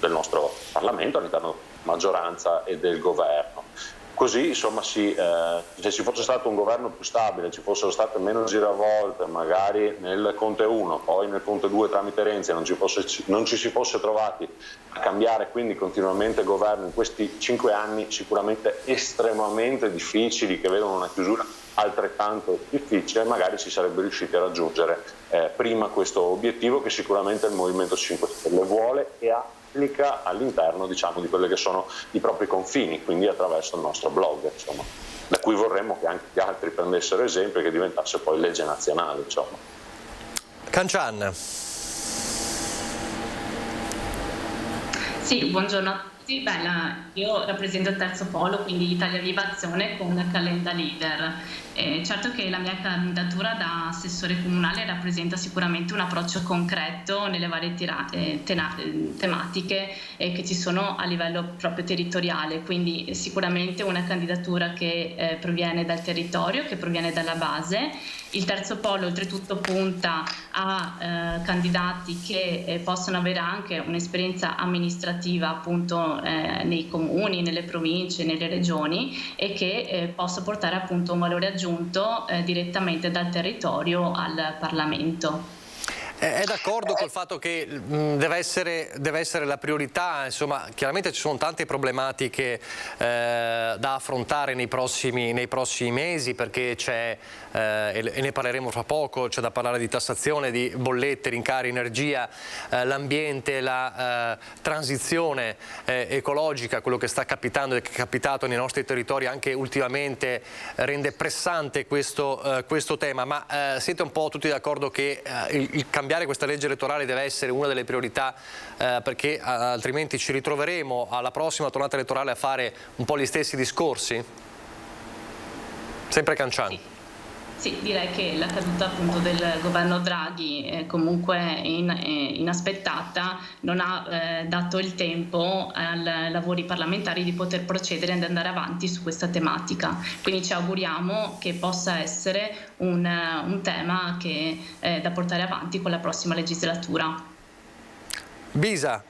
del nostro Parlamento, all'interno della maggioranza e del governo. Così, insomma, se ci fosse stato un governo più stabile, ci fossero state meno giravolte, magari nel Conte 1, poi nel Conte 2 tramite Renzi, non ci si fosse trovati a cambiare quindi continuamente governo in questi 5 anni sicuramente estremamente difficili, che vedono una chiusura altrettanto difficile, magari si sarebbe riusciti a raggiungere prima questo obiettivo che sicuramente il Movimento 5 Stelle vuole e applica all'interno, diciamo, di quelli che sono i propri confini, quindi attraverso il nostro blog, insomma, da cui vorremmo che anche gli altri prendessero esempio e che diventasse poi legge nazionale, insomma. Cancian. Sì, buongiorno a tutti. Io rappresento il terzo polo, quindi Italia Viva Azione con Calenda Leader. Certo che la mia candidatura da assessore comunale rappresenta sicuramente un approccio concreto nelle varie tematiche che ci sono a livello proprio territoriale, quindi sicuramente una candidatura che proviene dal territorio, che proviene dalla base. Il terzo polo oltretutto punta a candidati che possono avere anche un'esperienza amministrativa appunto nei comuni, nelle province, nelle regioni, e che possa portare appunto un valore aggiunto direttamente dal territorio al Parlamento. È d'accordo col fatto che deve essere la priorità, insomma, chiaramente ci sono tante problematiche da affrontare nei prossimi mesi, perché c'è, e ne parleremo fra poco, c'è da parlare di tassazione, di bollette, rincari, energia, l'ambiente, la transizione ecologica, quello che sta capitando e che è capitato nei nostri territori anche ultimamente rende pressante questo tema, ma siete un po' tutti d'accordo che il cambiare questa legge elettorale deve essere una delle priorità, perché altrimenti ci ritroveremo alla prossima tornata elettorale a fare un po' gli stessi discorsi? Sempre Cancian. Sì, direi che la caduta appunto del governo Draghi, comunque inaspettata, non ha dato il tempo ai lavori parlamentari di poter procedere ed andare avanti su questa tematica. Quindi ci auguriamo che possa essere un tema che da portare avanti con la prossima legislatura. Bisa,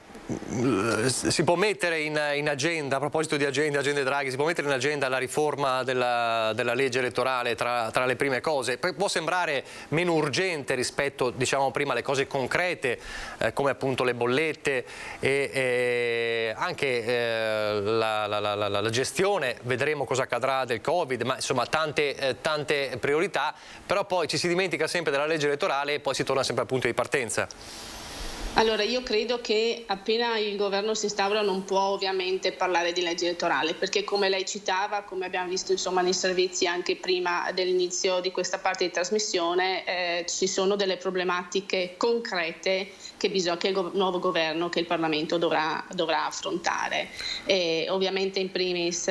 si può mettere in agenda, a proposito di agende Draghi, si può mettere in agenda la riforma della legge elettorale tra le prime cose? Può sembrare meno urgente rispetto, diciamo prima, alle cose concrete, come appunto le bollette e anche la gestione, vedremo cosa accadrà del Covid, ma insomma tante priorità, però poi ci si dimentica sempre della legge elettorale e poi si torna sempre al punto di partenza. Allora, io credo che appena il governo si instaura non può ovviamente parlare di legge elettorale, perché come lei citava, come abbiamo visto insomma nei servizi anche prima dell'inizio di questa parte di trasmissione, ci sono delle problematiche concrete che il nuovo governo, che il Parlamento dovrà affrontare. Ovviamente in primis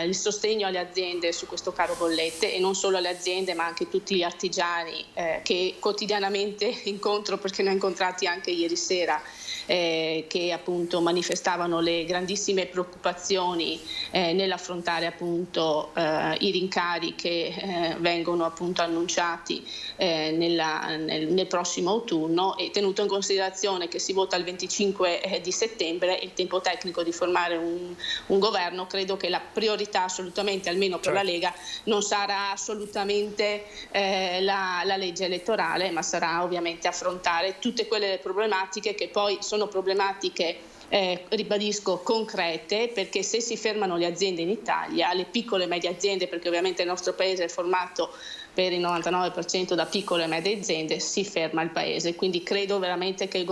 il sostegno alle aziende su questo caro bollette, e non solo alle aziende ma anche tutti gli artigiani che quotidianamente incontro, perché ne ho incontrati anche ieri sera, che appunto manifestavano le grandissime preoccupazioni nell'affrontare appunto i rincari che vengono appunto annunciati nel prossimo autunno, e tenuto in considerazione che si vota il 25 di settembre, il tempo tecnico di formare un governo, credo che la priorità assolutamente, almeno per la Lega, non sarà assolutamente la legge elettorale, ma sarà ovviamente affrontare tutte quelle problematiche che poi sono problematiche, ribadisco, concrete, perché se si fermano le aziende in Italia, le piccole e medie aziende, perché ovviamente il nostro paese è formato per il 99% da piccole e medie aziende, si ferma il paese. Quindi credo veramente che il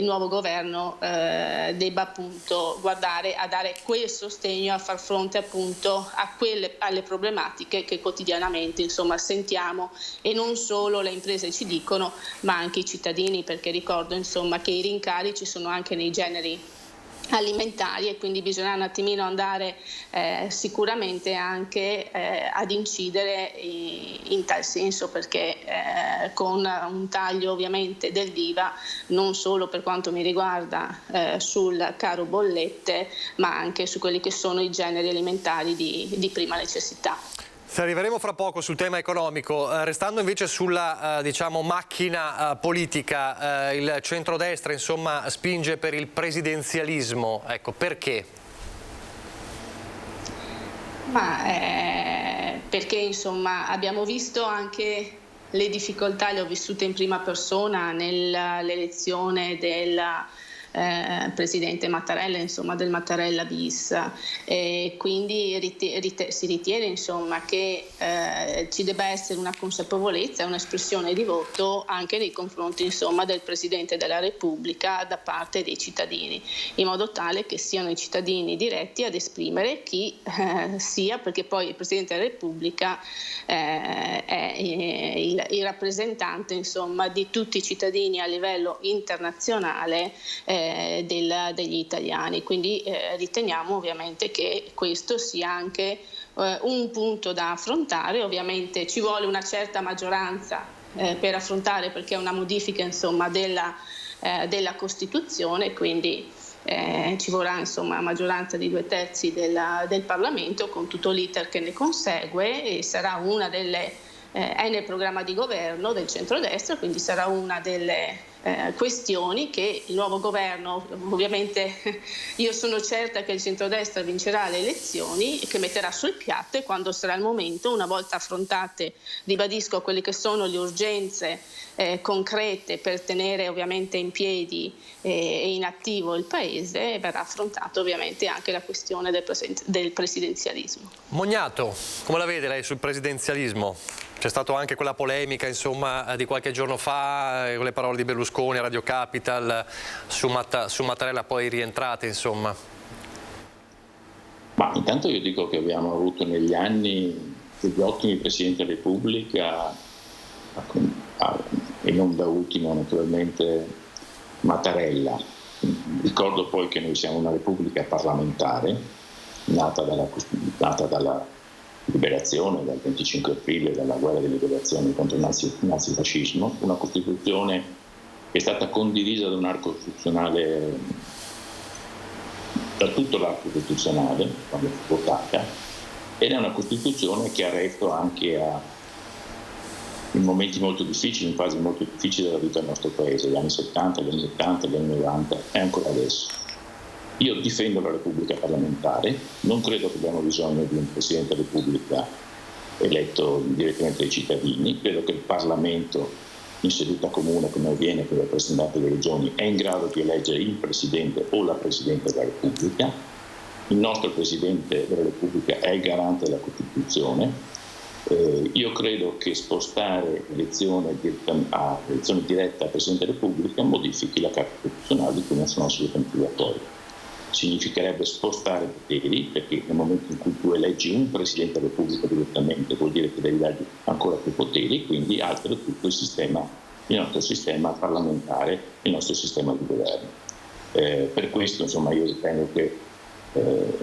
nuovo governo debba appunto guardare a dare quel sostegno, a far fronte appunto alle problematiche che quotidianamente insomma sentiamo, e non solo le imprese ci dicono, ma anche i cittadini, perché ricordo insomma che i rincari ci sono anche nei generi alimentari, e quindi bisogna un attimino andare sicuramente anche ad incidere in tal senso, perché con un taglio ovviamente dell'IVA, non solo per quanto mi riguarda sul caro bollette, ma anche su quelli che sono i generi alimentari di prima necessità. Arriveremo fra poco sul tema economico. Restando invece sulla diciamo macchina politica, il centrodestra insomma spinge per il presidenzialismo, ecco, perché? Perché insomma abbiamo visto anche le difficoltà, le ho vissute in prima persona nell'elezione del presidente Mattarella, insomma del Mattarella bis, e quindi si ritiene insomma che ci debba essere una consapevolezza, un'espressione di voto anche nei confronti insomma del Presidente della Repubblica da parte dei cittadini, in modo tale che siano i cittadini diretti ad esprimere chi sia, perché poi il Presidente della Repubblica è il rappresentante insomma di tutti i cittadini a livello internazionale degli italiani. Quindi riteniamo ovviamente che questo sia anche un punto da affrontare. Ovviamente ci vuole una certa maggioranza per affrontare, perché è una modifica insomma della Costituzione, quindi ci vorrà insomma maggioranza di 2/3 del Parlamento, con tutto l'iter che ne consegue, e sarà una delle è nel programma di governo del centrodestra, quindi sarà una delle questioni che il nuovo governo, ovviamente io sono certa che il centrodestra vincerà le elezioni e che metterà sul piatto, e quando sarà il momento, una volta affrontate, ribadisco, quelle che sono le urgenze concrete per tenere ovviamente in piedi e in attivo il Paese, verrà affrontata ovviamente anche la questione del presidenzialismo. Mognato, come la vede lei sul presidenzialismo? C'è stata anche quella polemica insomma di qualche giorno fa con le parole di Berlusconi a Radio Capital su Mattarella, poi rientrate insomma. Ma intanto io dico che abbiamo avuto negli anni degli ottimi Presidenti della Repubblica, e non da ultimo naturalmente Mattarella. Ricordo poi che noi siamo una Repubblica parlamentare nata dalla liberazione, dal 25 aprile, dalla guerra di liberazione contro il nazifascismo, una Costituzione che è stata condivisa da un arco costituzionale, da tutto l'arco costituzionale, quando fu votata, ed è una Costituzione che ha retto anche in momenti molto difficili, in fasi molto difficili della vita del nostro Paese, gli anni 70, gli anni 80, gli anni 90 e ancora adesso. Io difendo la Repubblica parlamentare, non credo che abbiamo bisogno di un Presidente della Repubblica eletto direttamente dai cittadini, credo che il Parlamento in seduta comune, come avviene con il rappresentante delle regioni, è in grado di eleggere il Presidente o la Presidente della Repubblica. Il nostro Presidente della Repubblica è il garante della Costituzione. Io credo che spostare elezione diretta al Presidente della Repubblica modifichi la Carta Costituzionale, di cui non sono assolutamente d'accordo. Significherebbe spostare poteri, perché nel momento in cui tu eleggi un Presidente della Repubblica direttamente vuol dire che devi dargli ancora più poteri, quindi altera tutto il nostro sistema parlamentare, il nostro sistema di governo. Per questo insomma io ritengo che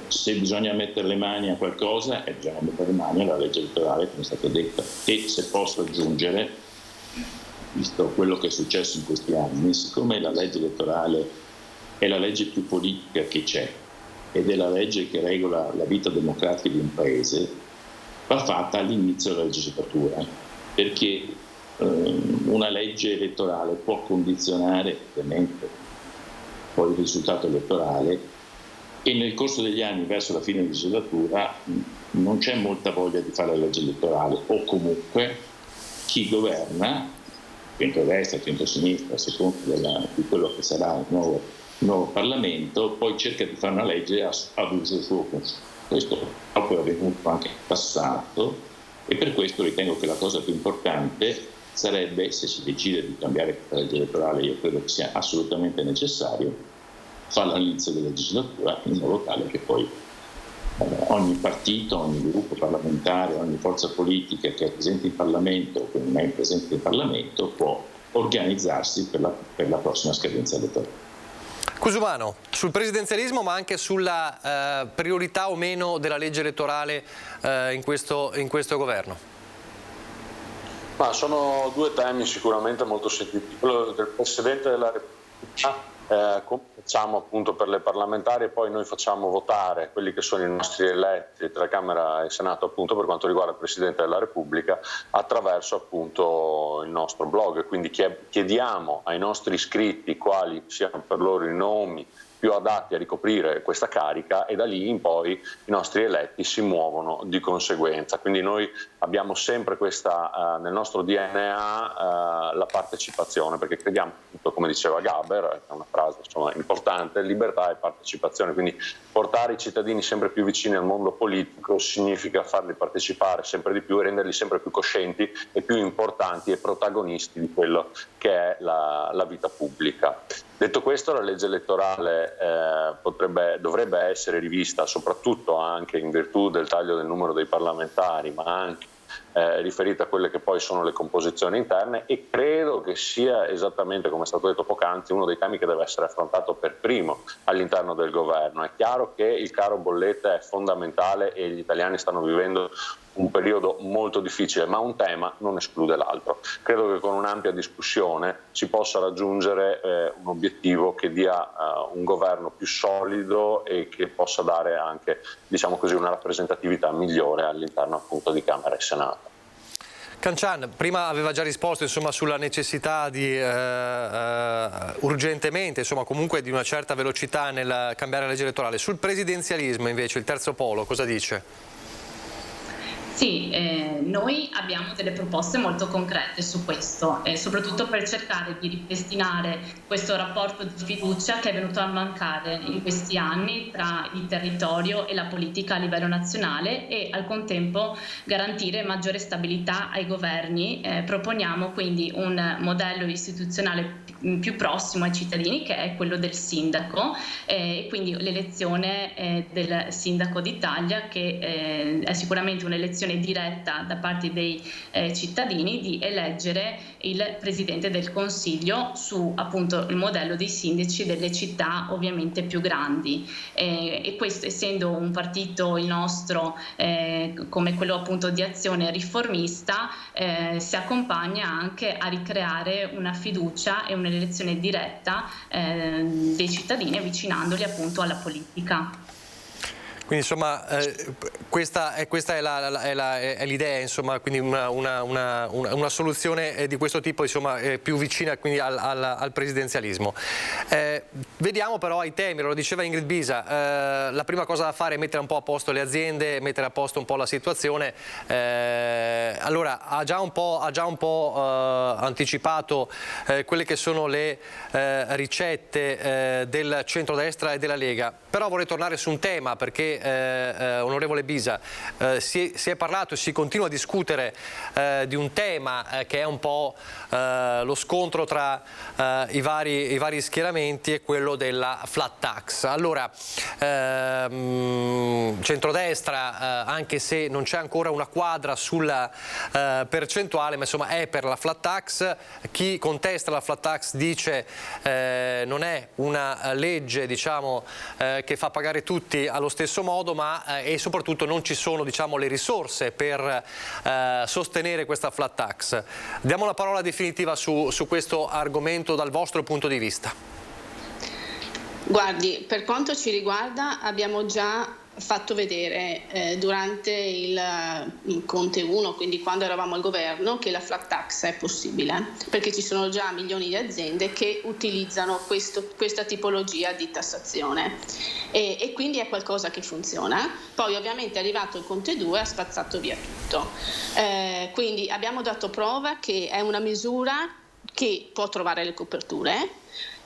se bisogna mettere le mani a qualcosa, bisogna mettere le mani alla legge elettorale, come è stato detto. E se posso aggiungere, visto quello che è successo in questi anni, siccome la legge elettorale è la legge più politica che c'è ed è la legge che regola la vita democratica di un paese, va fatta all'inizio della legislatura, perché una legge elettorale può condizionare ovviamente poi il risultato elettorale, e nel corso degli anni verso la fine della legislatura non c'è molta voglia di fare la legge elettorale, o comunque chi governa, centro-destra, centro-sinistra, a seconda di quello che sarà il nuovo Parlamento, poi cerca di fare una legge ad uso del suo consumo. Questo è avvenuto anche in passato, e per questo ritengo che la cosa più importante sarebbe, se si decide di cambiare questa legge elettorale, io credo che sia assolutamente necessario farlo all'inizio della legislatura, in modo tale che poi ogni partito, ogni gruppo parlamentare, ogni forza politica che è presente in Parlamento o che non è presente in Parlamento può organizzarsi per la prossima scadenza elettorale. Cusumano, sul presidenzialismo ma anche sulla priorità o meno della legge elettorale in questo governo. Ma sono due temi sicuramente molto sentiti. Quello del Presidente della Repubblica, come facciamo appunto per le parlamentari, e poi noi facciamo votare quelli che sono i nostri eletti tra Camera e Senato appunto per quanto riguarda il Presidente della Repubblica attraverso appunto il nostro blog, quindi chiediamo ai nostri iscritti quali siano per loro i nomi più adatti a ricoprire questa carica, e da lì in poi i nostri eletti si muovono di conseguenza. Quindi noi abbiamo sempre questa nel nostro DNA la partecipazione, perché crediamo, come diceva Gaber, è una frase insomma importante, libertà e partecipazione, quindi portare i cittadini sempre più vicini al mondo politico significa farli partecipare sempre di più e renderli sempre più coscienti e più importanti e protagonisti di quello che è la vita pubblica. Detto questo, la legge elettorale dovrebbe essere rivista, soprattutto anche in virtù del taglio del numero dei parlamentari, ma anche riferita a quelle che poi sono le composizioni interne, e credo che sia esattamente come è stato detto poc'anzi uno dei temi che deve essere affrontato per primo all'interno del governo. È chiaro che il caro bollette è fondamentale e gli italiani stanno vivendo un periodo molto difficile, ma un tema non esclude l'altro. Credo che con un'ampia discussione si possa raggiungere un obiettivo che dia un governo più solido e che possa dare anche, diciamo così, una rappresentatività migliore all'interno appunto di Camera e Senato. Cancian, prima aveva già risposto insomma, sulla necessità di urgentemente, insomma, comunque di una certa velocità nel cambiare la legge elettorale. Sul presidenzialismo invece, il terzo polo, cosa dice? Sì, noi abbiamo delle proposte molto concrete su questo, soprattutto per cercare di ripristinare questo rapporto di fiducia che è venuto a mancare in questi anni tra il territorio e la politica a livello nazionale, e al contempo garantire maggiore stabilità ai governi. Proponiamo quindi un modello istituzionale più prossimo ai cittadini, che è quello del sindaco, e quindi l'elezione del sindaco d'Italia, che è sicuramente un'elezione l'elezione diretta da parte dei cittadini di eleggere il Presidente del Consiglio su appunto il modello dei sindaci delle città ovviamente più grandi, e questo, essendo un partito il nostro come quello appunto di Azione riformista, si accompagna anche a ricreare una fiducia e un'elezione diretta dei cittadini, avvicinandoli appunto alla politica. Quindi insomma questa è l'idea, insomma, quindi una soluzione di questo tipo, insomma, più vicina quindi al presidenzialismo. Vediamo però ai temi, lo diceva Ingrid Bisa, la prima cosa da fare è mettere un po' a posto le aziende, mettere a posto un po' la situazione. Allora ha già un po' anticipato quelle che sono le ricette del centrodestra e della Lega, però vorrei tornare su un tema, perché onorevole Bisa, si è parlato e si continua a discutere di un tema che è un po' lo scontro tra i vari schieramenti, e quello della flat tax. Allora, centrodestra, anche se non c'è ancora una quadra sulla percentuale, ma insomma è per la flat tax. Chi contesta la flat tax dice non è una legge, diciamo, che fa pagare tutti allo stesso modo, ma e soprattutto non ci sono, diciamo, le risorse per sostenere questa flat tax. Diamo la parola definitiva su questo argomento dal vostro punto di vista. Guardi, per quanto ci riguarda abbiamo già fatto vedere durante il Conte 1, quindi quando eravamo al governo, che la flat tax è possibile, perché ci sono già milioni di aziende che utilizzano questa tipologia di tassazione, e quindi è qualcosa che funziona. Poi ovviamente è arrivato il Conte 2 e ha spazzato via tutto, quindi abbiamo dato prova che è una misura che può trovare le coperture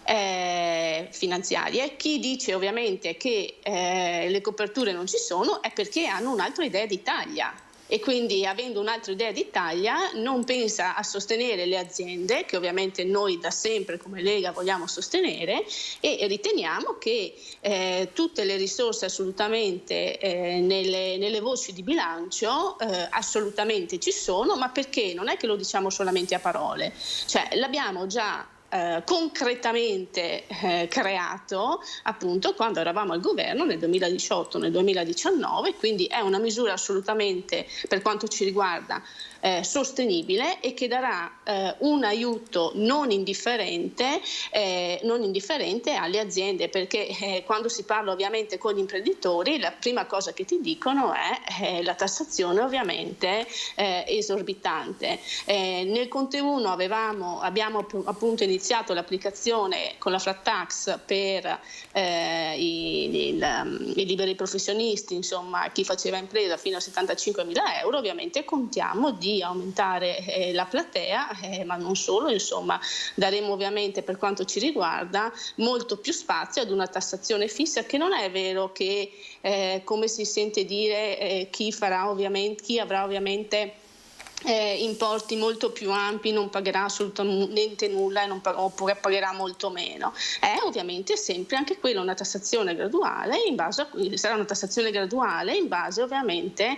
finanziarie. Chi dice ovviamente che le coperture non ci sono è perché hanno un'altra idea d'Italia, e quindi, avendo un'altra idea d'Italia, non pensa a sostenere le aziende, che ovviamente noi da sempre come Lega vogliamo sostenere, e riteniamo che tutte le risorse assolutamente nelle voci di bilancio assolutamente ci sono, ma perché non è che lo diciamo solamente a parole, cioè l'abbiamo già concretamente creato appunto quando eravamo al governo nel 2018, nel 2019, quindi è una misura assolutamente, per quanto ci riguarda, sostenibile, e che darà un aiuto non indifferente alle aziende, perché quando si parla ovviamente con gli imprenditori, la prima cosa che ti dicono è la tassazione ovviamente esorbitante. Nel Conte 1 abbiamo appunto iniziato l'applicazione con la flat tax per i liberi professionisti, insomma chi faceva impresa fino a 75.000 euro. Ovviamente contiamo di aumentare la platea, ma non solo, insomma daremo ovviamente, per quanto ci riguarda, molto più spazio ad una tassazione fissa, che non è vero che come si sente dire chi avrà ovviamente importi molto più ampi non pagherà assolutamente nulla oppure pagherà molto meno. È ovviamente sempre anche quella una tassazione graduale, sarà una tassazione graduale in base ovviamente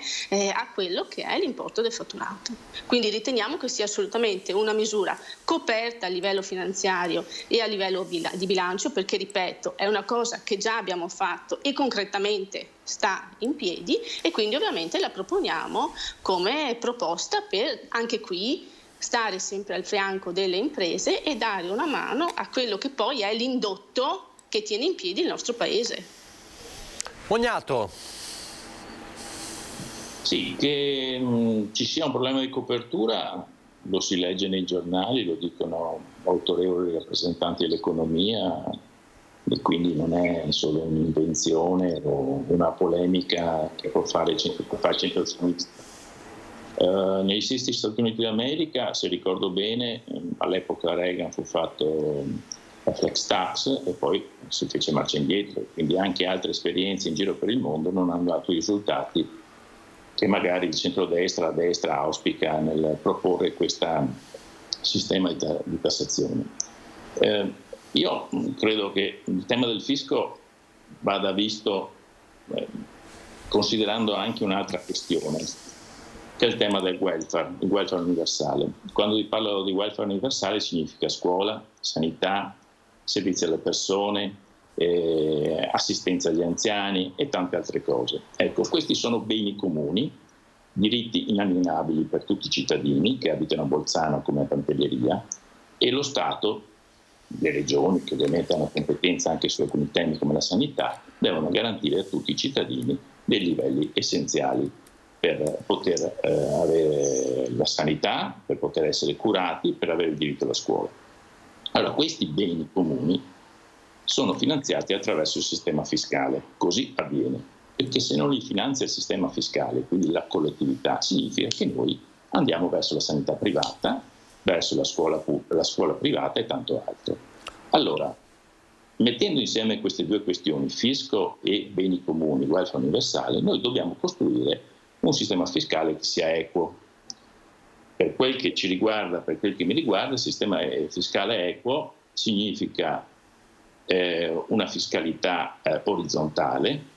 a quello che è l'importo del fatturato. Quindi riteniamo che sia assolutamente una misura coperta a livello finanziario e a livello di bilancio, perché ripeto, è una cosa che già abbiamo fatto e concretamente sta in piedi, e quindi ovviamente la proponiamo come proposta per anche qui stare sempre al fianco delle imprese e dare una mano a quello che poi è l'indotto che tiene in piedi il nostro paese. Mognato. Sì, che ci sia un problema di copertura lo si legge nei giornali, lo dicono autorevoli rappresentanti dell'economia, e quindi non è solo un'invenzione o una polemica che può fare il centro-sinistra. Negli Stati Uniti d'America, se ricordo bene, all'epoca Reagan fu fatto la flex tax e poi si fece marcia indietro, quindi anche altre esperienze in giro per il mondo non hanno dato i risultati che magari il centrodestra, la destra auspica nel proporre questo sistema di tassazione. Io credo che il tema del fisco vada visto considerando anche un'altra questione. che è il tema del welfare, il welfare universale. Quando vi parlo di welfare universale significa scuola, sanità, servizi alle persone, assistenza agli anziani e tante altre cose. Ecco, questi sono beni comuni, diritti inalienabili per tutti i cittadini che abitano a Bolzano come a Pantelleria, e lo Stato, le regioni, che ovviamente hanno competenza anche su alcuni temi come la sanità, devono garantire a tutti i cittadini dei livelli essenziali per poter avere la sanità, per poter essere curati, per avere il diritto alla scuola. Allora, questi beni comuni sono finanziati attraverso il sistema fiscale. Così avviene, perché se non li finanzia il sistema fiscale, quindi la collettività, significa che noi andiamo verso la sanità privata, verso la scuola privata e tanto altro. Allora, mettendo insieme queste due questioni, fisco e beni comuni, welfare universale, noi dobbiamo costruire un sistema fiscale che sia equo. Per quel che ci riguarda, per quel che mi riguarda, il sistema fiscale equo significa una fiscalità orizzontale.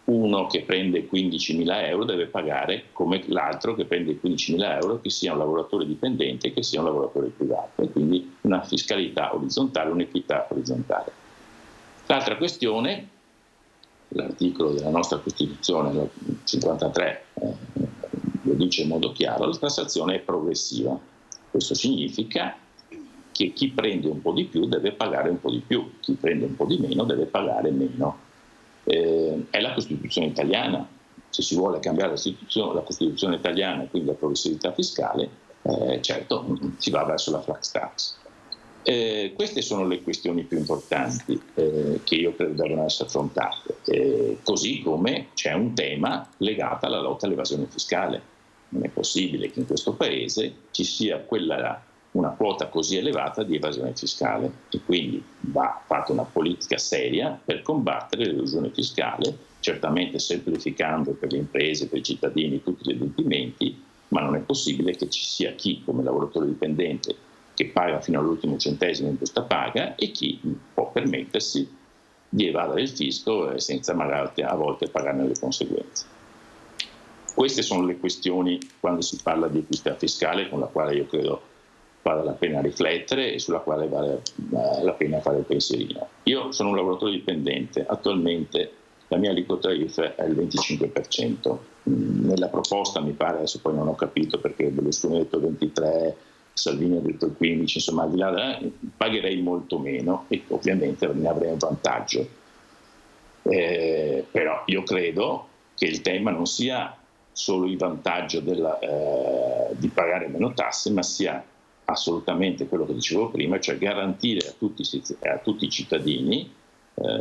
Uno che prende 15.000 euro deve pagare come l'altro che prende 15.000 euro, che sia un lavoratore dipendente che sia un lavoratore privato, e quindi una fiscalità orizzontale, un'equità orizzontale. L'altra questione, l'articolo della nostra Costituzione, il 53, lo dice in modo chiaro, la tassazione è progressiva. Questo significa che chi prende un po' di più deve pagare un po' di più, chi prende un po' di meno deve pagare meno. È la Costituzione italiana. Se si vuole cambiare la Costituzione italiana e quindi la progressività fiscale, certo si va verso la flat tax. Queste sono le questioni più importanti che io credo devono essere affrontate, così come c'è un tema legato alla lotta all'evasione fiscale. Non è possibile che in questo Paese ci sia una quota così elevata di evasione fiscale, e quindi va fatta una politica seria per combattere l'evasione fiscale, certamente semplificando per le imprese, per i cittadini tutti gli adempimenti, ma non è possibile che ci sia chi come lavoratore dipendente che paga fino all'ultimo centesimo in questa paga e chi può permettersi di evadere il fisco senza magari a volte pagarne le conseguenze. Queste sono le questioni quando si parla di equità fiscale, con la quale io credo vale la pena riflettere e sulla quale vale la pena fare il pensierino. Io sono un lavoratore dipendente, attualmente la mia aliquota IRPEF è il 25%. Nella proposta mi pare, adesso poi non ho capito perché Berlusconi ha detto 23%, Salvini ha detto il 15%, insomma al di là pagherei molto meno e ovviamente ne avrei un vantaggio. Però io credo che il tema non sia solo il vantaggio di pagare meno tasse, ma sia assolutamente quello che dicevo prima, cioè garantire a tutti i cittadini,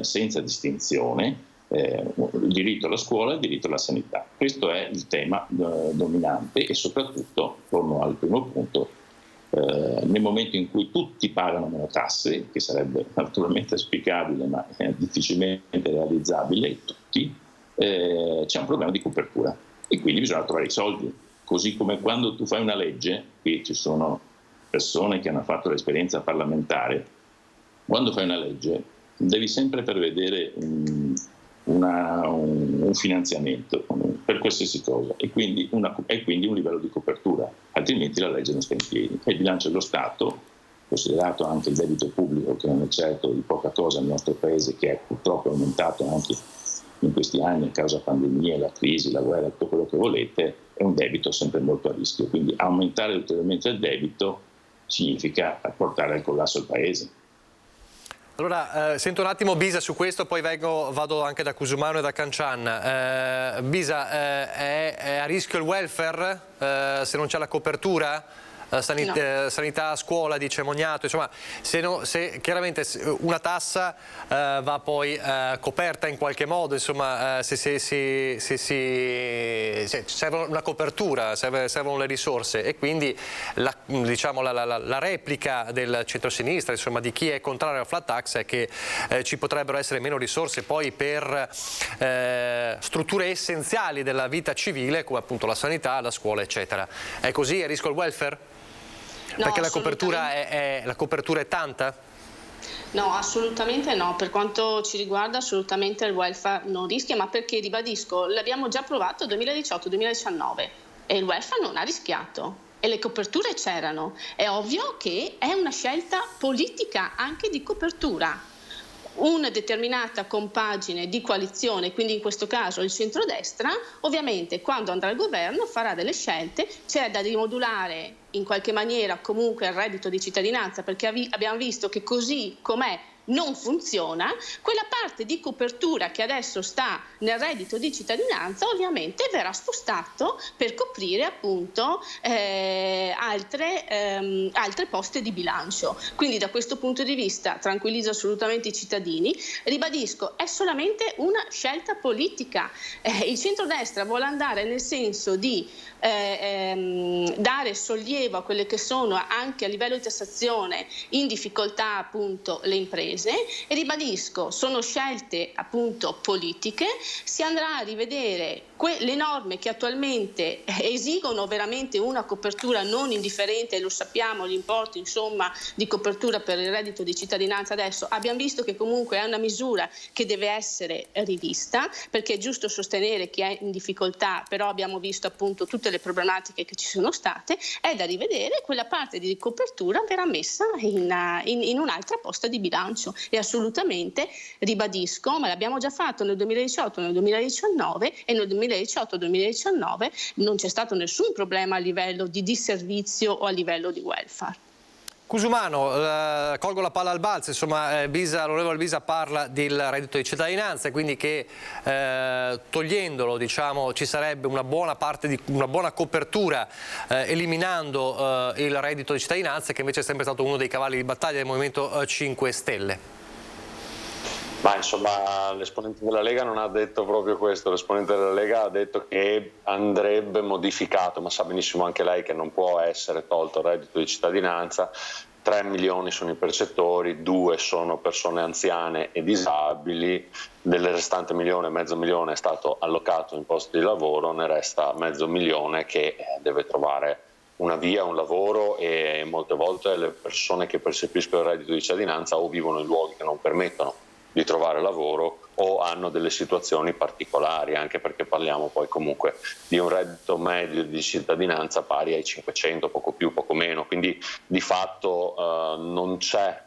senza distinzione, il diritto alla scuola e il diritto alla sanità. Questo è il tema dominante, e soprattutto, torno al primo punto, nel momento in cui tutti pagano meno tasse, che sarebbe naturalmente auspicabile ma difficilmente realizzabile, tutti, c'è un problema di copertura e quindi bisogna trovare i soldi. Così come quando tu fai una legge, qui ci sono persone che hanno fatto l'esperienza parlamentare, quando fai una legge devi sempre prevedere un finanziamento per qualsiasi cosa e quindi un livello di copertura, altrimenti la legge non sta in piedi. E il bilancio dello Stato, considerato anche il debito pubblico, che non è certo di poca cosa nel nostro Paese, che è purtroppo aumentato anche in questi anni a causa pandemie, la crisi, la guerra, tutto quello che volete, è un debito sempre molto a rischio. Quindi aumentare ulteriormente il debito significa portare al collasso il Paese. Allora, sento un attimo Bisa su questo, poi vado anche da Cusumano e da Cancian. Bisa, è a rischio il welfare se non c'è la copertura? Sanità, scuola, dice Mognato, insomma, se chiaramente una tassa va poi coperta in qualche modo, insomma, se serve una copertura, servono le risorse, e quindi la replica del centrosinistra, insomma, di chi è contrario alla flat tax, è che ci potrebbero essere meno risorse poi per strutture essenziali della vita civile, come appunto la sanità, la scuola, eccetera. È così? È a rischio il welfare? No, perché la copertura è tanta? No, assolutamente no. Per quanto ci riguarda, assolutamente il welfare non rischia, ma perché, ribadisco, l'abbiamo già provato 2018-2019. e il welfare non ha rischiato e le coperture c'erano. È ovvio che è una scelta politica anche di copertura. Una determinata compagine di coalizione, quindi in questo caso il centrodestra, ovviamente quando andrà al governo farà delle scelte, c'è da rimodulare in qualche maniera comunque il reddito di cittadinanza, perché abbiamo visto che così com'è non funziona. Quella parte di copertura che adesso sta nel reddito di cittadinanza ovviamente verrà spostato per coprire appunto altre poste di bilancio. Quindi da questo punto di vista tranquillizzo assolutamente i cittadini. Ribadisco, è solamente una scelta politica. Il centrodestra vuole andare nel senso di dare sollievo a quelle che sono anche a livello di tassazione in difficoltà appunto le imprese, e ribadisco, sono scelte appunto politiche. Si andrà a rivedere le norme che attualmente esigono veramente una copertura non indifferente, lo sappiamo, gli importi insomma di copertura per il reddito di cittadinanza adesso abbiamo visto che comunque è una misura che deve essere rivista, perché è giusto sostenere chi è in difficoltà, però abbiamo visto appunto tutte le problematiche che ci sono state. È da rivedere, quella parte di copertura verrà messa in un'altra posta di bilancio, e assolutamente ribadisco, ma l'abbiamo già fatto nel 2018, nel 2019 e nel 2018-2019 non c'è stato nessun problema a livello di disservizio o a livello di welfare. Cusumano, colgo la palla al balzo, insomma l'onorevole Bisa parla del reddito di cittadinanza, quindi che togliendolo diciamo, ci sarebbe una buona copertura eliminando il reddito di cittadinanza, che invece è sempre stato uno dei cavalli di battaglia del Movimento 5 Stelle. Ma insomma l'esponente della Lega non ha detto proprio questo, l'esponente della Lega ha detto che andrebbe modificato, ma sa benissimo anche lei che non può essere tolto il reddito di cittadinanza. 3 milioni sono i percettori, 2 sono persone anziane e disabili, del restante mezzo milione è stato allocato in posti di lavoro, ne resta mezzo milione che deve trovare una via, un lavoro, e molte volte le persone che percepiscono il reddito di cittadinanza o vivono in luoghi che non permettono di trovare lavoro o hanno delle situazioni particolari, anche perché parliamo poi comunque di un reddito medio di cittadinanza pari ai 500, poco più, poco meno, quindi di fatto non c'è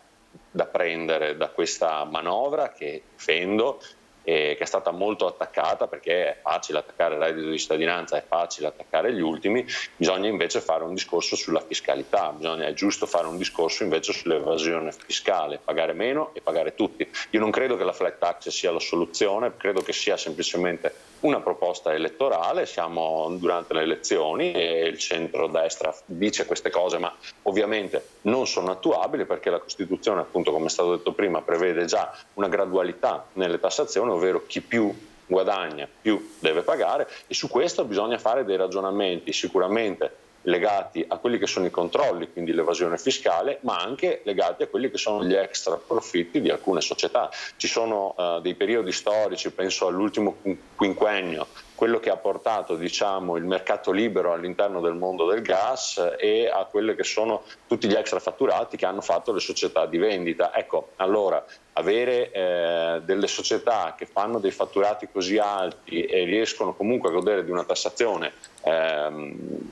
da prendere da questa manovra che difendo, che è stata molto attaccata, perché è facile attaccare il reddito di cittadinanza, è facile attaccare gli ultimi. Bisogna invece fare un discorso sulla fiscalità, è giusto fare un discorso invece sull'evasione fiscale, pagare meno e pagare tutti. Io non credo che la flat tax sia la soluzione, credo che sia semplicemente una proposta elettorale, siamo durante le elezioni e il centrodestra dice queste cose, ma ovviamente non sono attuabili, perché la Costituzione, appunto come è stato detto prima, prevede già una gradualità nelle tassazioni, ovvero chi più guadagna più deve pagare, e su questo bisogna fare dei ragionamenti sicuramente legati a quelli che sono i controlli, quindi l'evasione fiscale, ma anche legati a quelli che sono gli extra profitti di alcune società. Ci sono dei periodi storici, penso all'ultimo quinquennio, quello che ha portato il mercato libero all'interno del mondo del gas e a quelle che sono tutti gli extra fatturati che hanno fatto le società di vendita. Ecco, allora avere delle società che fanno dei fatturati così alti e riescono comunque a godere di una tassazione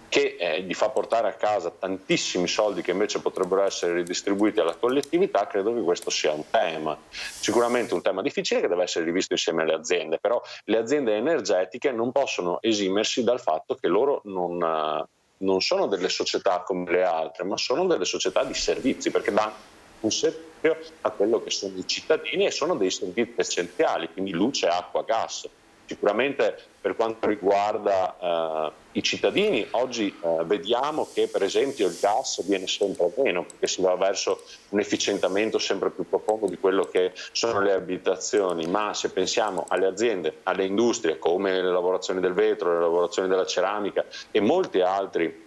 che gli fa portare a casa tantissimi soldi che invece potrebbero essere ridistribuiti alla collettività, credo che questo sia un tema, sicuramente un tema difficile che deve essere rivisto insieme alle aziende, però le aziende energetiche non possono esimersi dal fatto che loro non sono delle società come le altre, ma sono delle società di servizi, perché danno un servizio a quello che sono i cittadini e sono dei servizi essenziali, quindi luce, acqua, gas. Sicuramente per quanto riguarda i cittadini, oggi vediamo che per esempio il gas viene sempre meno, perché si va verso un efficientamento sempre più profondo di quello che sono le abitazioni, ma se pensiamo alle aziende, alle industrie come le lavorazioni del vetro, le lavorazioni della ceramica e molti altri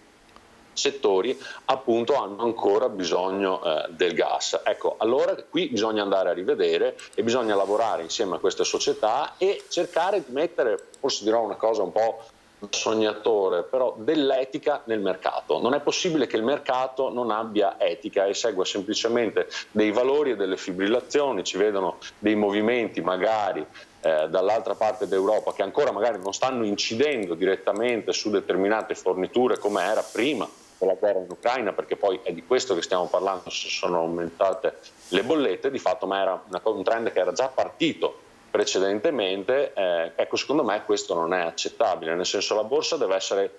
settori, appunto hanno ancora bisogno del gas. Ecco, allora qui bisogna andare a rivedere e bisogna lavorare insieme a queste società e cercare di mettere, forse dirò una cosa un po' sognatore, però dell'etica nel mercato. Non è possibile che il mercato non abbia etica e segua semplicemente dei valori e delle fibrillazioni. Ci vedono dei movimenti magari dall'altra parte d'Europa che ancora magari non stanno incidendo direttamente su determinate forniture come era prima con la guerra in Ucraina, perché poi è di questo che stiamo parlando, se sono aumentate le bollette di fatto, ma era un trend che era già partito precedentemente. Ecco, secondo me questo non è accettabile, nel senso la borsa deve essere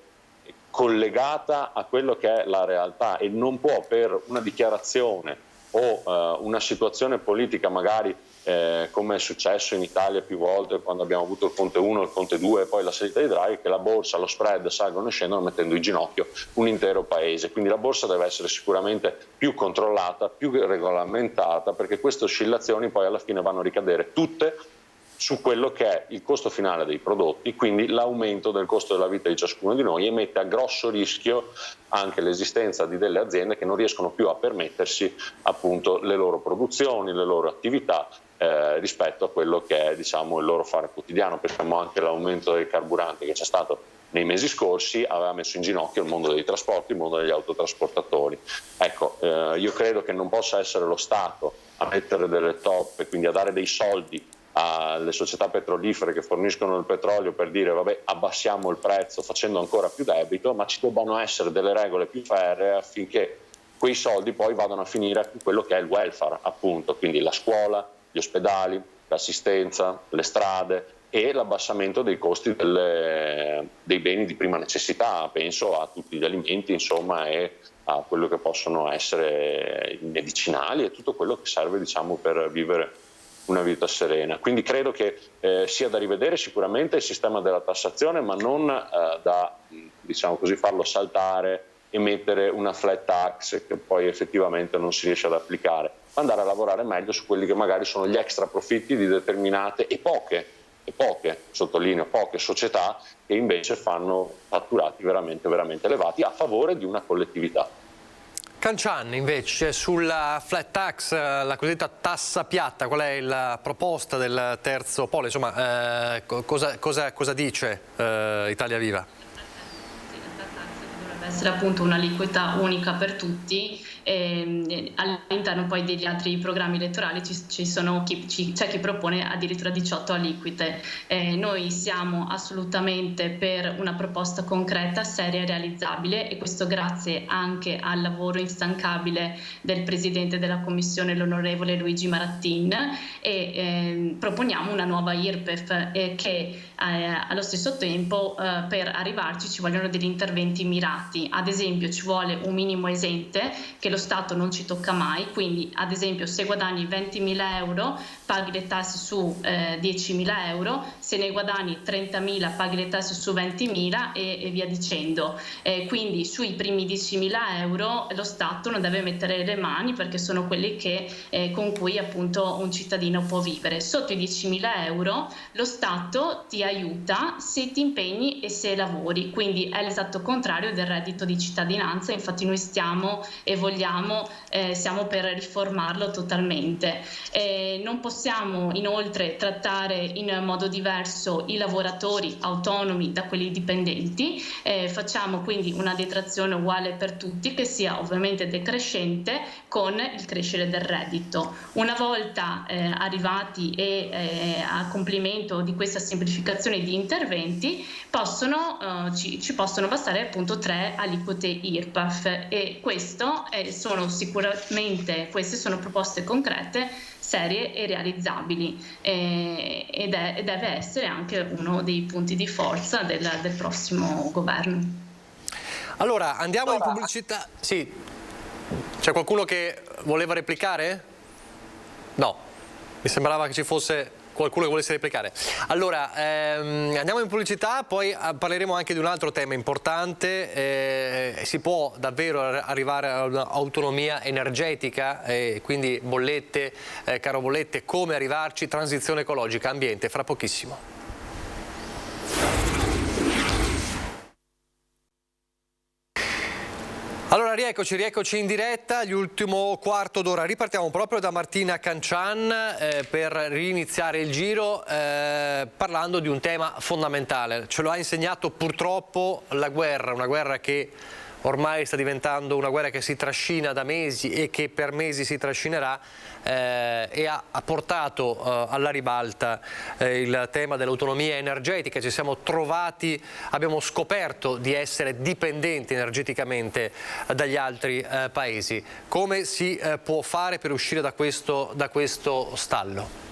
collegata a quello che è la realtà e non può, per una dichiarazione o una situazione politica magari come è successo in Italia più volte quando abbiamo avuto il Conte 1, il Conte 2 e poi la salita di Draghi, che la borsa, lo spread salgono e scendono mettendo in ginocchio un intero paese. Quindi la borsa deve essere sicuramente più controllata, più regolamentata, perché queste oscillazioni poi alla fine vanno a ricadere tutte su quello che è il costo finale dei prodotti, quindi l'aumento del costo della vita di ciascuno di noi, e mette a grosso rischio anche l'esistenza di delle aziende che non riescono più a permettersi appunto le loro produzioni, le loro attività rispetto a quello che è, diciamo, il loro fare quotidiano. Pensiamo anche all'aumento dei carburanti che c'è stato nei mesi scorsi, aveva messo in ginocchio il mondo dei trasporti, il mondo degli autotrasportatori. Ecco, io credo che non possa essere lo Stato a mettere delle toppe, quindi a dare dei soldi alle società petrolifere che forniscono il petrolio per dire vabbè, abbassiamo il prezzo facendo ancora più debito, ma ci debbano essere delle regole più ferree affinché quei soldi poi vadano a finire in quello che è il welfare, appunto, quindi la scuola, gli ospedali, l'assistenza, le strade e l'abbassamento dei costi dei beni di prima necessità, penso a tutti gli alimenti, insomma, e a quello che possono essere i medicinali e tutto quello che serve, diciamo, per vivere una vita serena. Quindi credo che sia da rivedere sicuramente il sistema della tassazione, ma non da, diciamo così, farlo saltare e mettere una flat tax che poi effettivamente non si riesce ad applicare, ma andare a lavorare meglio su quelli che magari sono gli extra profitti di determinate e poche, sottolineo poche società che invece fanno fatturati veramente, veramente elevati a favore di una collettività. Cancian, invece, sulla flat tax, la cosiddetta tassa piatta, qual è la proposta del terzo polo? Insomma, cosa dice Italia Viva? Dovrebbe essere appunto un'aliquota unica per tutti. All'interno poi degli altri programmi elettorali c'è chi propone addirittura 18 aliquote. Noi siamo assolutamente per una proposta concreta, seria e realizzabile, e questo grazie anche al lavoro instancabile del Presidente della Commissione, l'onorevole Luigi Marattin, e proponiamo una nuova IRPEF che allo stesso tempo per arrivarci ci vogliono degli interventi mirati. Ad esempio ci vuole un minimo esente che lo Stato non ci tocca mai, quindi ad esempio se guadagni 20.000 euro paghi le tasse su 10.000 euro, se ne guadagni 30.000 paghi le tasse su 20.000 e via dicendo. Quindi sui primi 10.000 euro lo Stato non deve mettere le mani, perché sono quelli con cui appunto un cittadino può vivere. Sotto i 10.000 euro lo Stato ti aiuta se ti impegni e se lavori, quindi è l'esatto contrario del reddito di cittadinanza. Infatti noi stiamo e siamo per riformarlo totalmente. Non possiamo inoltre trattare in modo diverso i lavoratori autonomi da quelli dipendenti, facciamo quindi una detrazione uguale per tutti, che sia ovviamente decrescente con il crescere del reddito. Una volta arrivati a compimento di questa semplificazione di interventi ci possono bastare appunto 3 aliquote IRPEF, e queste sono proposte concrete, serie e realizzabili, e deve essere anche uno dei punti di forza del prossimo governo. Allora, andiamo in pubblicità. Sì, c'è qualcuno che voleva replicare? No, mi sembrava che ci fosse qualcuno che volesse replicare. Allora, andiamo in pubblicità, poi parleremo anche di un altro tema importante. Si può davvero arrivare a un'autonomia energetica, quindi bollette, caro bollette, come arrivarci, transizione ecologica, ambiente, fra pochissimo. Allora rieccoci in diretta, l'ultimo quarto d'ora. Ripartiamo proprio da Martina Cancian per riniziare il giro parlando di un tema fondamentale. Ce lo ha insegnato purtroppo la guerra, una guerra che ormai sta diventando una guerra che si trascina da mesi e che per mesi si trascinerà e ha portato alla ribalta il tema dell'autonomia energetica. Ci siamo trovati, abbiamo scoperto di essere dipendenti energeticamente dagli altri paesi. Come si può fare per uscire da questo stallo?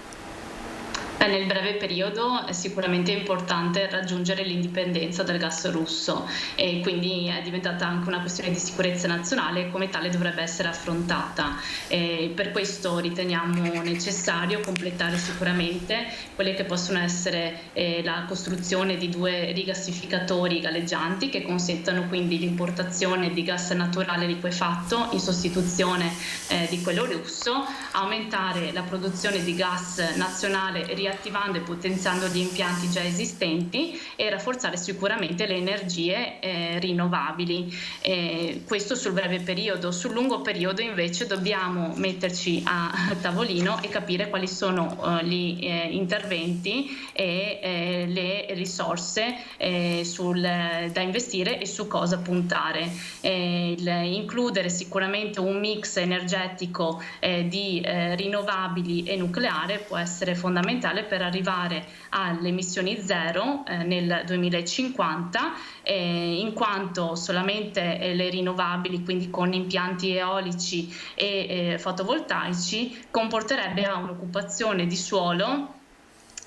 Nel breve periodo è sicuramente importante raggiungere l'indipendenza dal gas russo e quindi è diventata anche una questione di sicurezza nazionale e come tale dovrebbe essere affrontata. Per questo riteniamo necessario completare sicuramente quelle che possono essere la costruzione di 2 rigassificatori galleggianti che consentano quindi l'importazione di gas naturale liquefatto in sostituzione di quello russo, aumentare la produzione di gas nazionale attivando e potenziando gli impianti già esistenti e rafforzare sicuramente le energie rinnovabili. Questo sul breve periodo. Sul lungo periodo invece dobbiamo metterci a tavolino e capire quali sono gli interventi e le risorse da investire e su cosa puntare. Includere sicuramente un mix energetico di rinnovabili e nucleare può essere fondamentale per arrivare alle emissioni zero nel 2050, in quanto solamente le rinnovabili, quindi con impianti eolici e fotovoltaici, comporterebbe un'occupazione di suolo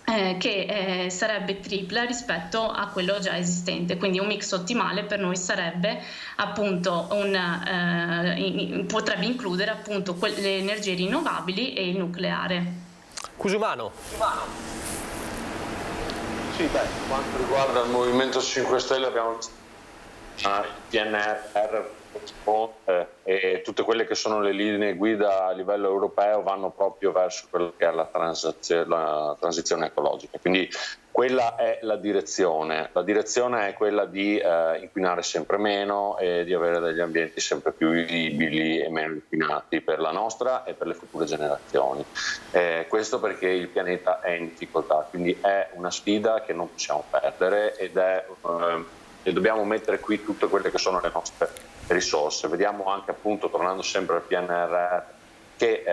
che sarebbe tripla rispetto a quello già esistente, quindi un mix ottimale per noi sarebbe appunto potrebbe includere appunto le energie rinnovabili e il nucleare. Cusumano. Sì, quanto riguarda il Movimento 5 Stelle abbiamo visto il PNRR e tutte quelle che sono le linee guida a livello europeo vanno proprio verso quello che è la transizione ecologica. Quindi quella è la direzione. La direzione è quella di inquinare sempre meno e di avere degli ambienti sempre più vivibili e meno inquinati per la nostra e per le future generazioni. Questo perché il pianeta è in difficoltà, quindi è una sfida che non possiamo perdere e dobbiamo mettere qui tutte quelle che sono le nostre risorse. Vediamo anche appunto, tornando sempre al PNRR, che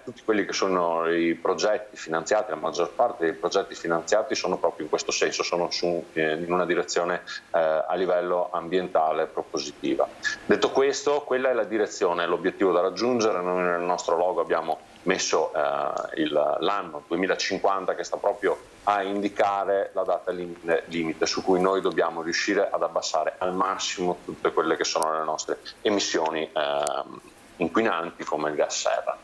tutti quelli che sono i progetti finanziati, la maggior parte dei progetti finanziati sono proprio in questo senso, sono in una direzione a livello ambientale propositiva. Detto questo, quella è la direzione, l'obiettivo da raggiungere. Noi nel nostro logo abbiamo messo l'anno 2050 che sta proprio a indicare la data limite su cui noi dobbiamo riuscire ad abbassare al massimo tutte quelle che sono le nostre emissioni inquinanti come il gas serra.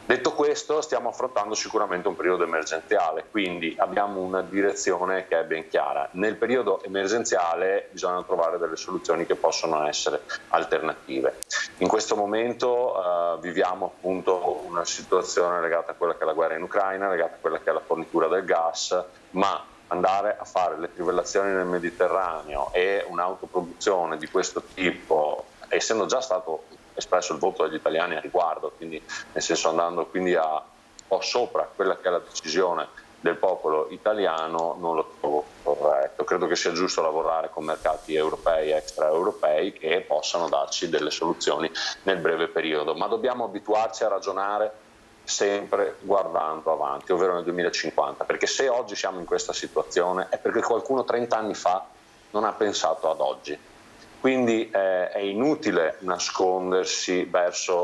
Detto questo, stiamo affrontando sicuramente un periodo emergenziale, quindi abbiamo una direzione che è ben chiara. Nel periodo emergenziale bisogna trovare delle soluzioni che possono essere alternative. In questo momento viviamo appunto una situazione legata a quella che è la guerra in Ucraina, legata a quella che è la fornitura del gas, ma andare a fare le trivellazioni nel Mediterraneo e un'autoproduzione di questo tipo, essendo già stato espresso il voto degli italiani a riguardo, quindi nel senso andando quindi un po' sopra quella che è la decisione del popolo italiano, non lo trovo corretto. Credo che sia giusto lavorare con mercati europei e extraeuropei che possano darci delle soluzioni nel breve periodo, ma dobbiamo abituarci a ragionare sempre guardando avanti, ovvero nel 2050, perché se oggi siamo in questa situazione è perché qualcuno 30 anni fa non ha pensato ad oggi. Quindi è inutile nascondersi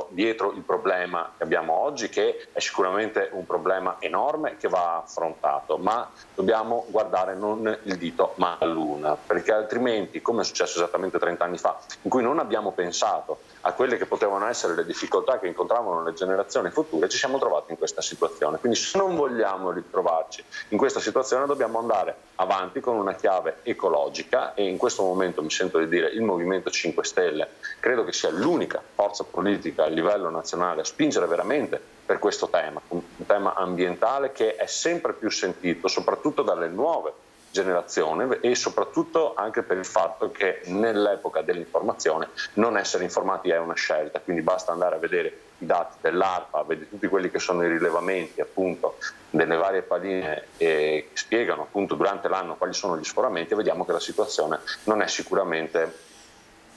dietro il problema che abbiamo oggi, che è sicuramente un problema enorme che va affrontato, ma dobbiamo guardare non il dito ma la luna, perché altrimenti, come è successo esattamente 30 anni fa, in cui non abbiamo pensato a quelle che potevano essere le difficoltà che incontravano le generazioni future, ci siamo trovati in questa situazione. Quindi se non vogliamo ritrovarci in questa situazione dobbiamo andare avanti con una chiave ecologica, e in questo momento mi sento di dire il Movimento 5 Stelle credo che sia l'unica forza politica a livello nazionale a spingere veramente per questo tema, un tema ambientale che è sempre più sentito soprattutto dalle nuove generazione e soprattutto anche per il fatto che nell'epoca dell'informazione non essere informati è una scelta, quindi basta andare a vedere i dati dell'ARPA, vedere tutti quelli che sono i rilevamenti appunto delle varie palline che spiegano appunto durante l'anno quali sono gli sforamenti e vediamo che la situazione non è sicuramente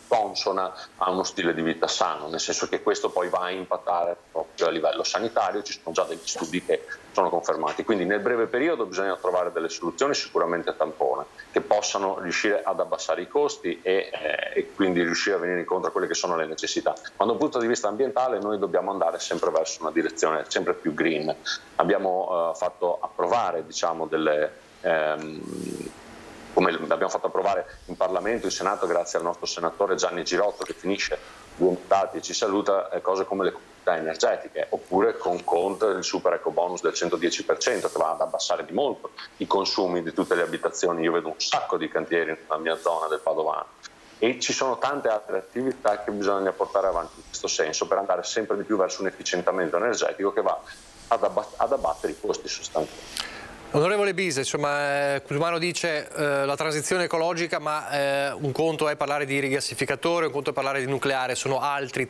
consona a uno stile di vita sano, nel senso che questo poi va a impattare proprio a livello sanitario, ci sono già degli studi che sono confermati, quindi nel breve periodo bisogna trovare delle soluzioni sicuramente a tampone che possano riuscire ad abbassare i costi e quindi riuscire a venire incontro a quelle che sono le necessità. Ma da un punto di vista ambientale noi dobbiamo andare sempre verso una direzione sempre più green. Abbiamo fatto approvare come abbiamo fatto approvare in Parlamento, in Senato, grazie al nostro senatore Gianni Girotto che finisce 2 mandati e ci saluta, cose come le comunità energetiche, oppure con Conte il super ecobonus del 110% che va ad abbassare di molto i consumi di tutte le abitazioni. Io vedo un sacco di cantieri nella mia zona del Padovano e ci sono tante altre attività che bisogna portare avanti in questo senso per andare sempre di più verso un efficientamento energetico che va ad abbattere i costi sostanziali. Onorevole Bise, insomma, Cusumano dice la transizione ecologica, ma un conto è parlare di rigassificatore, un conto è parlare di nucleare, sono altri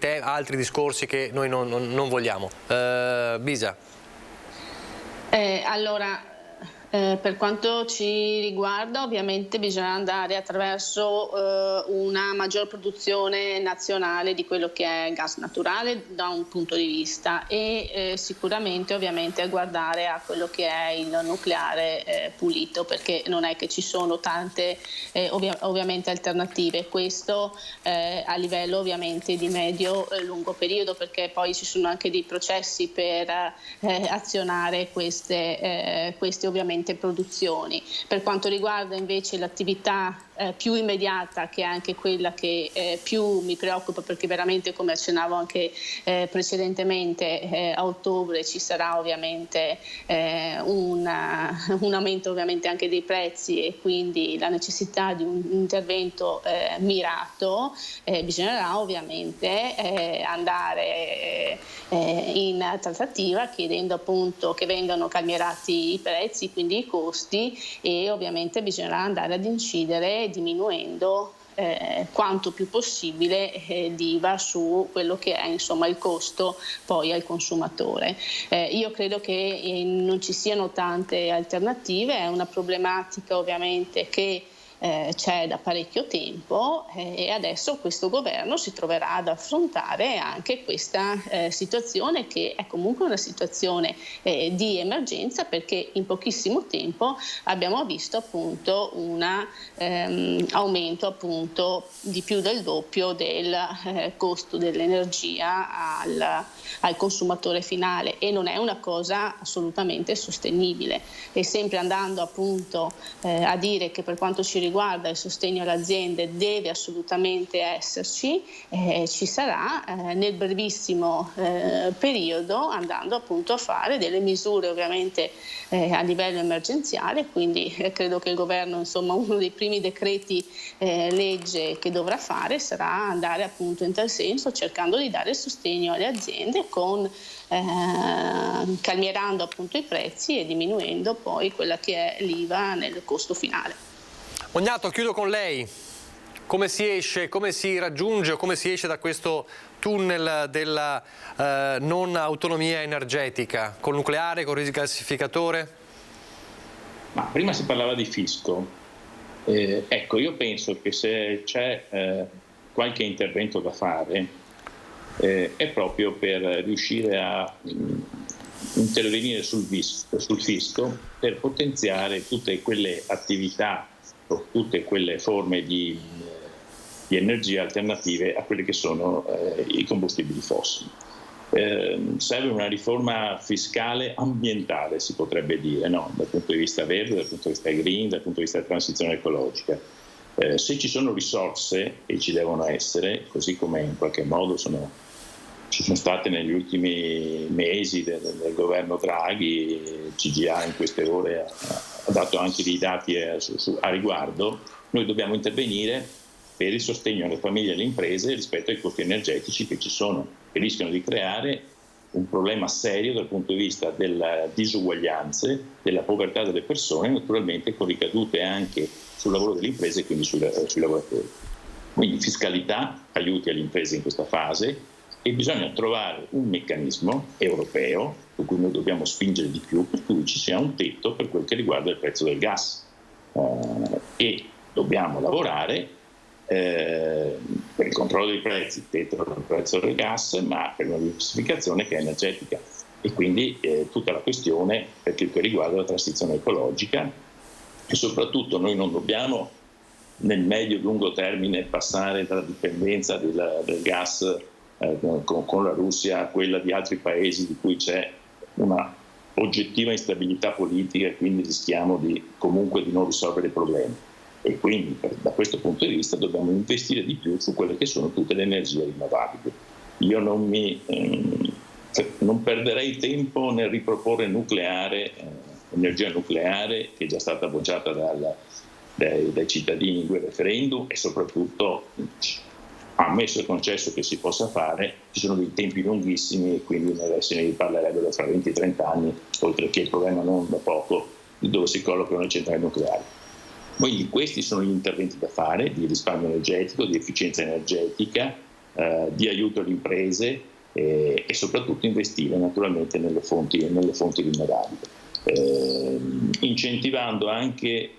discorsi che noi non vogliamo. Bisa. Allora, per quanto ci riguarda, ovviamente bisogna andare attraverso una maggior produzione nazionale di quello che è gas naturale da un punto di vista e sicuramente ovviamente guardare a quello che è il nucleare pulito, perché non è che ci sono tante ovviamente alternative, questo a livello ovviamente di medio-lungo periodo, perché poi ci sono anche dei processi per azionare queste ovviamente produzioni. Per quanto riguarda invece l'attività più immediata, che è anche quella che più mi preoccupa, perché veramente, come accennavo anche precedentemente, a ottobre ci sarà ovviamente un aumento ovviamente anche dei prezzi e quindi la necessità di un intervento mirato, bisognerà ovviamente andare in trattativa chiedendo appunto che vengano calmierati i prezzi, quindi i costi, e ovviamente bisognerà andare ad incidere diminuendo quanto più possibile l'IVA su quello che è insomma il costo poi al consumatore. Io credo che non ci siano tante alternative, è una problematica ovviamente che c'è da parecchio tempo e adesso questo governo si troverà ad affrontare anche questa situazione, che è comunque una situazione di emergenza, perché in pochissimo tempo abbiamo visto appunto un aumento appunto di più del doppio del costo dell'energia al consumatore finale, e non è una cosa assolutamente sostenibile. E sempre andando appunto a dire che per quanto ci riguarda il sostegno alle aziende deve assolutamente esserci, ci sarà nel brevissimo periodo, andando appunto a fare delle misure ovviamente a livello emergenziale, quindi credo che il governo, insomma, uno dei primi decreti legge che dovrà fare sarà andare appunto in tal senso, cercando di dare sostegno alle aziende calmierando appunto i prezzi e diminuendo poi quella che è l'IVA nel costo finale. Ognato, chiudo con lei. Come si esce, come si raggiunge o come si esce da questo tunnel della non autonomia energetica? Col nucleare, col rigassificatore? Ma prima si parlava di fisco. Ecco, io penso che se c'è qualche intervento da fare è proprio per riuscire a intervenire sul fisco per potenziare tutte quelle attività o tutte quelle forme di energia alternative a quelli che sono i combustibili fossili. Serve una riforma fiscale ambientale, si potrebbe dire, no? Dal punto di vista verde, dal punto di vista green, dal punto di vista della transizione ecologica. Se ci sono risorse, e ci devono essere, così come in qualche modo ci sono state negli ultimi mesi del governo Draghi, CGA in queste ore ha dato anche dei dati a riguardo, noi dobbiamo intervenire per il sostegno alle famiglie e alle imprese rispetto ai costi energetici che ci sono, che rischiano di creare un problema serio dal punto di vista delle disuguaglianze, della povertà delle persone, naturalmente con ricadute anche sul lavoro delle imprese e quindi sui lavoratori. Quindi fiscalità, aiuti alle imprese in questa fase, e bisogna trovare un meccanismo europeo su cui noi dobbiamo spingere di più, per cui ci sia un tetto per quel che riguarda il prezzo del gas, e dobbiamo lavorare per il controllo dei prezzi, il tetto del prezzo del gas, ma per una diversificazione che è energetica, e quindi tutta la questione per quel che riguarda la transizione ecologica, e soprattutto noi non dobbiamo nel medio-lungo termine passare dalla dipendenza del gas con la Russia a quella di altri paesi di cui c'è una oggettiva instabilità politica, e quindi rischiamo comunque di non risolvere i problemi. E quindi da questo punto di vista dobbiamo investire di più su quelle che sono tutte le energie rinnovabili. Io non perderei tempo nel riproporre energia nucleare, che è già stata bocciata dai cittadini in 2 referendum, e soprattutto, ammesso e concesso che si possa fare, ci sono dei tempi lunghissimi, e quindi se ne parlerebbero fra 20-30 anni, oltre che il problema non da poco di dove si collocano le centrali nucleari. Quindi questi sono gli interventi da fare, di risparmio energetico, di efficienza energetica, di aiuto alle imprese, e soprattutto investire naturalmente nelle fonti rinnovabili, incentivando anche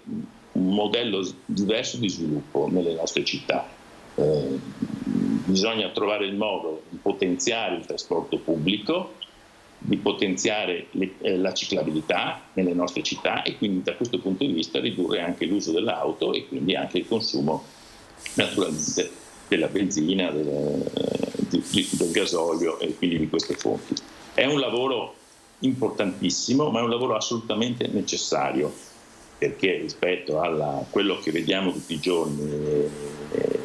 un modello diverso di sviluppo nelle nostre città. Bisogna trovare il modo di potenziare il trasporto pubblico, di potenziare la ciclabilità nelle nostre città, e quindi da questo punto di vista ridurre anche l'uso dell'auto e quindi anche il consumo naturalmente della benzina, del gasolio e quindi di queste fonti. È un lavoro importantissimo, ma è un lavoro assolutamente necessario, perché rispetto a quello che vediamo tutti i giorni,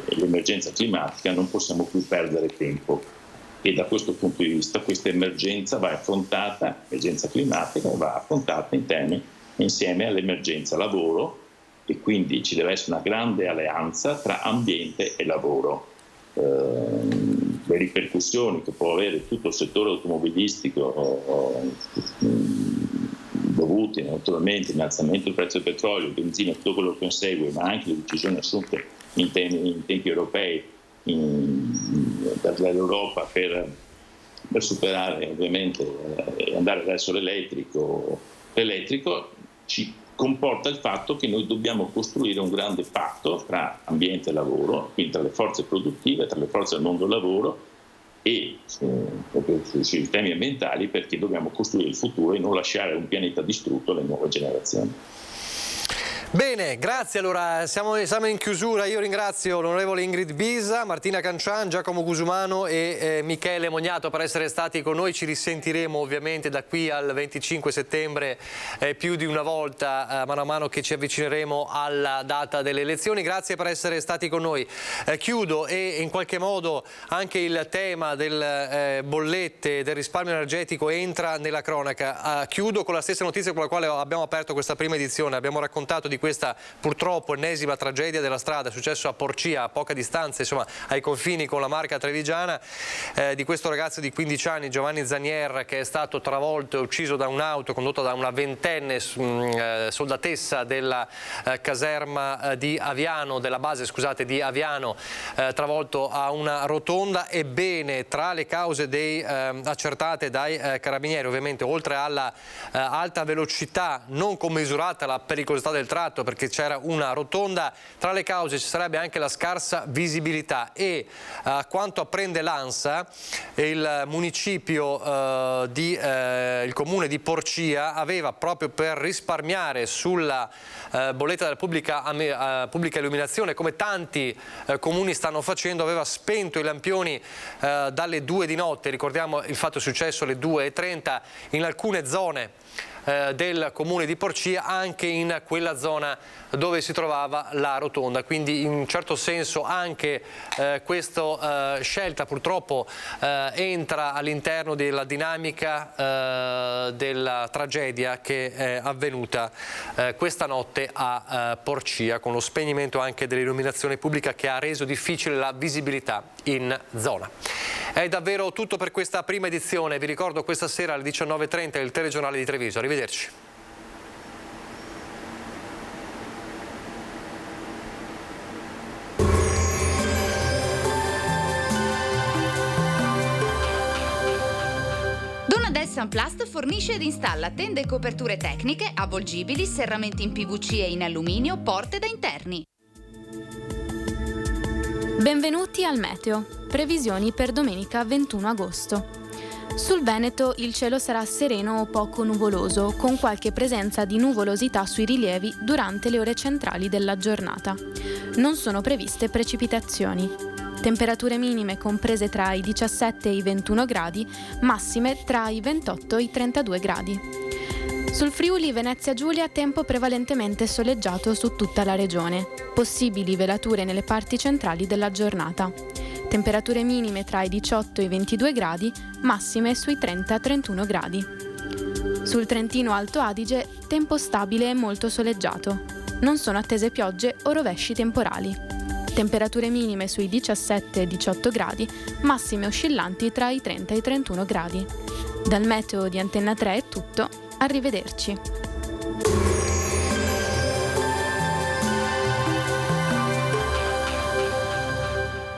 l'emergenza climatica, non possiamo più perdere tempo, e da questo punto di vista questa emergenza va affrontata, l'emergenza climatica va affrontata insieme all'emergenza lavoro, e quindi ci deve essere una grande alleanza tra ambiente e lavoro. Le ripercussioni che può avere tutto il settore automobilistico, dovuti naturalmente all'innalzamento del prezzo del petrolio, benzina e tutto quello che consegue, ma anche le decisioni assunte in tempi europei dall'Europa per superare ovviamente e andare verso l'elettrico, ci comporta il fatto che noi dobbiamo costruire un grande patto tra ambiente e lavoro, quindi tra le forze produttive, tra le forze del mondo del lavoro, e sui temi ambientali, perché dobbiamo costruire il futuro e non lasciare un pianeta distrutto alle nuove generazioni. Bene, grazie. Allora siamo in chiusura. Io ringrazio l'onorevole Ingrid Bisa, Martina Cancian, Giacomo Gusumano e Michele Mognato per essere stati con noi. Ci risentiremo ovviamente da qui al 25 settembre più di una volta, mano a mano che ci avvicineremo alla data delle elezioni. Grazie per essere stati con noi. Chiudo, e in qualche modo anche il tema delle bollette, del risparmio energetico entra nella cronaca. Chiudo con la stessa notizia con la quale abbiamo aperto questa prima edizione. Abbiamo raccontato di questa purtroppo ennesima tragedia della strada, è successo a Porcia, a poca distanza, insomma ai confini con la Marca trevigiana, di questo ragazzo di 15 anni, Giovanni Zanier, che è stato travolto e ucciso da un'auto condotta da una ventenne soldatessa della caserma di Aviano, della base scusate di Aviano, travolto a una rotonda. Ebbene, tra le cause accertate dai carabinieri, ovviamente oltre alla alta velocità non commisurata alla pericolosità del tratto, perché c'era una rotonda, tra le cause ci sarebbe anche la scarsa visibilità, e a quanto apprende l'ANSA, il municipio il comune di Porcia aveva, proprio per risparmiare sulla bolletta della pubblica illuminazione, come tanti comuni stanno facendo, aveva spento i lampioni dalle 2 di notte. Ricordiamo, il fatto è successo alle 2:30 in alcune zone del comune di Porcia, anche in quella zona dove si trovava la rotonda. Quindi in un certo senso anche questa scelta purtroppo entra all'interno della dinamica della tragedia che è avvenuta questa notte a Porcia, con lo spegnimento anche dell'illuminazione pubblica che ha reso difficile la visibilità in zona. È davvero tutto per questa prima edizione. Vi ricordo questa sera alle 19:30 il telegiornale di Treviso. Arrivederci. Donadel Sunplast fornisce ed installa tende e coperture tecniche, avvolgibili, serramenti in PVC e in alluminio, porte da interni. Benvenuti al meteo. Previsioni per domenica 21 agosto. Sul Veneto il cielo sarà sereno o poco nuvoloso, con qualche presenza di nuvolosità sui rilievi durante le ore centrali della giornata. Non sono previste precipitazioni. Temperature minime comprese tra i 17 e i 21 gradi, massime tra i 28 e i 32 gradi. Sul Friuli Venezia Giulia tempo prevalentemente soleggiato su tutta la regione. Possibili velature nelle parti centrali della giornata. Temperature minime tra i 18 e i 22 gradi, massime sui 30-31 gradi. Sul Trentino Alto Adige tempo stabile e molto soleggiato. Non sono attese piogge o rovesci temporali. Temperature minime sui 17 e 18 gradi, massime oscillanti tra i 30 e i 31 gradi. Dal meteo di Antenna 3 è tutto, arrivederci.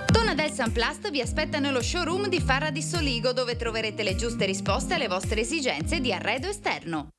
Donadel Sunplast vi aspetta nello showroom di Farra di Soligo, dove troverete le giuste risposte alle vostre esigenze di arredo esterno.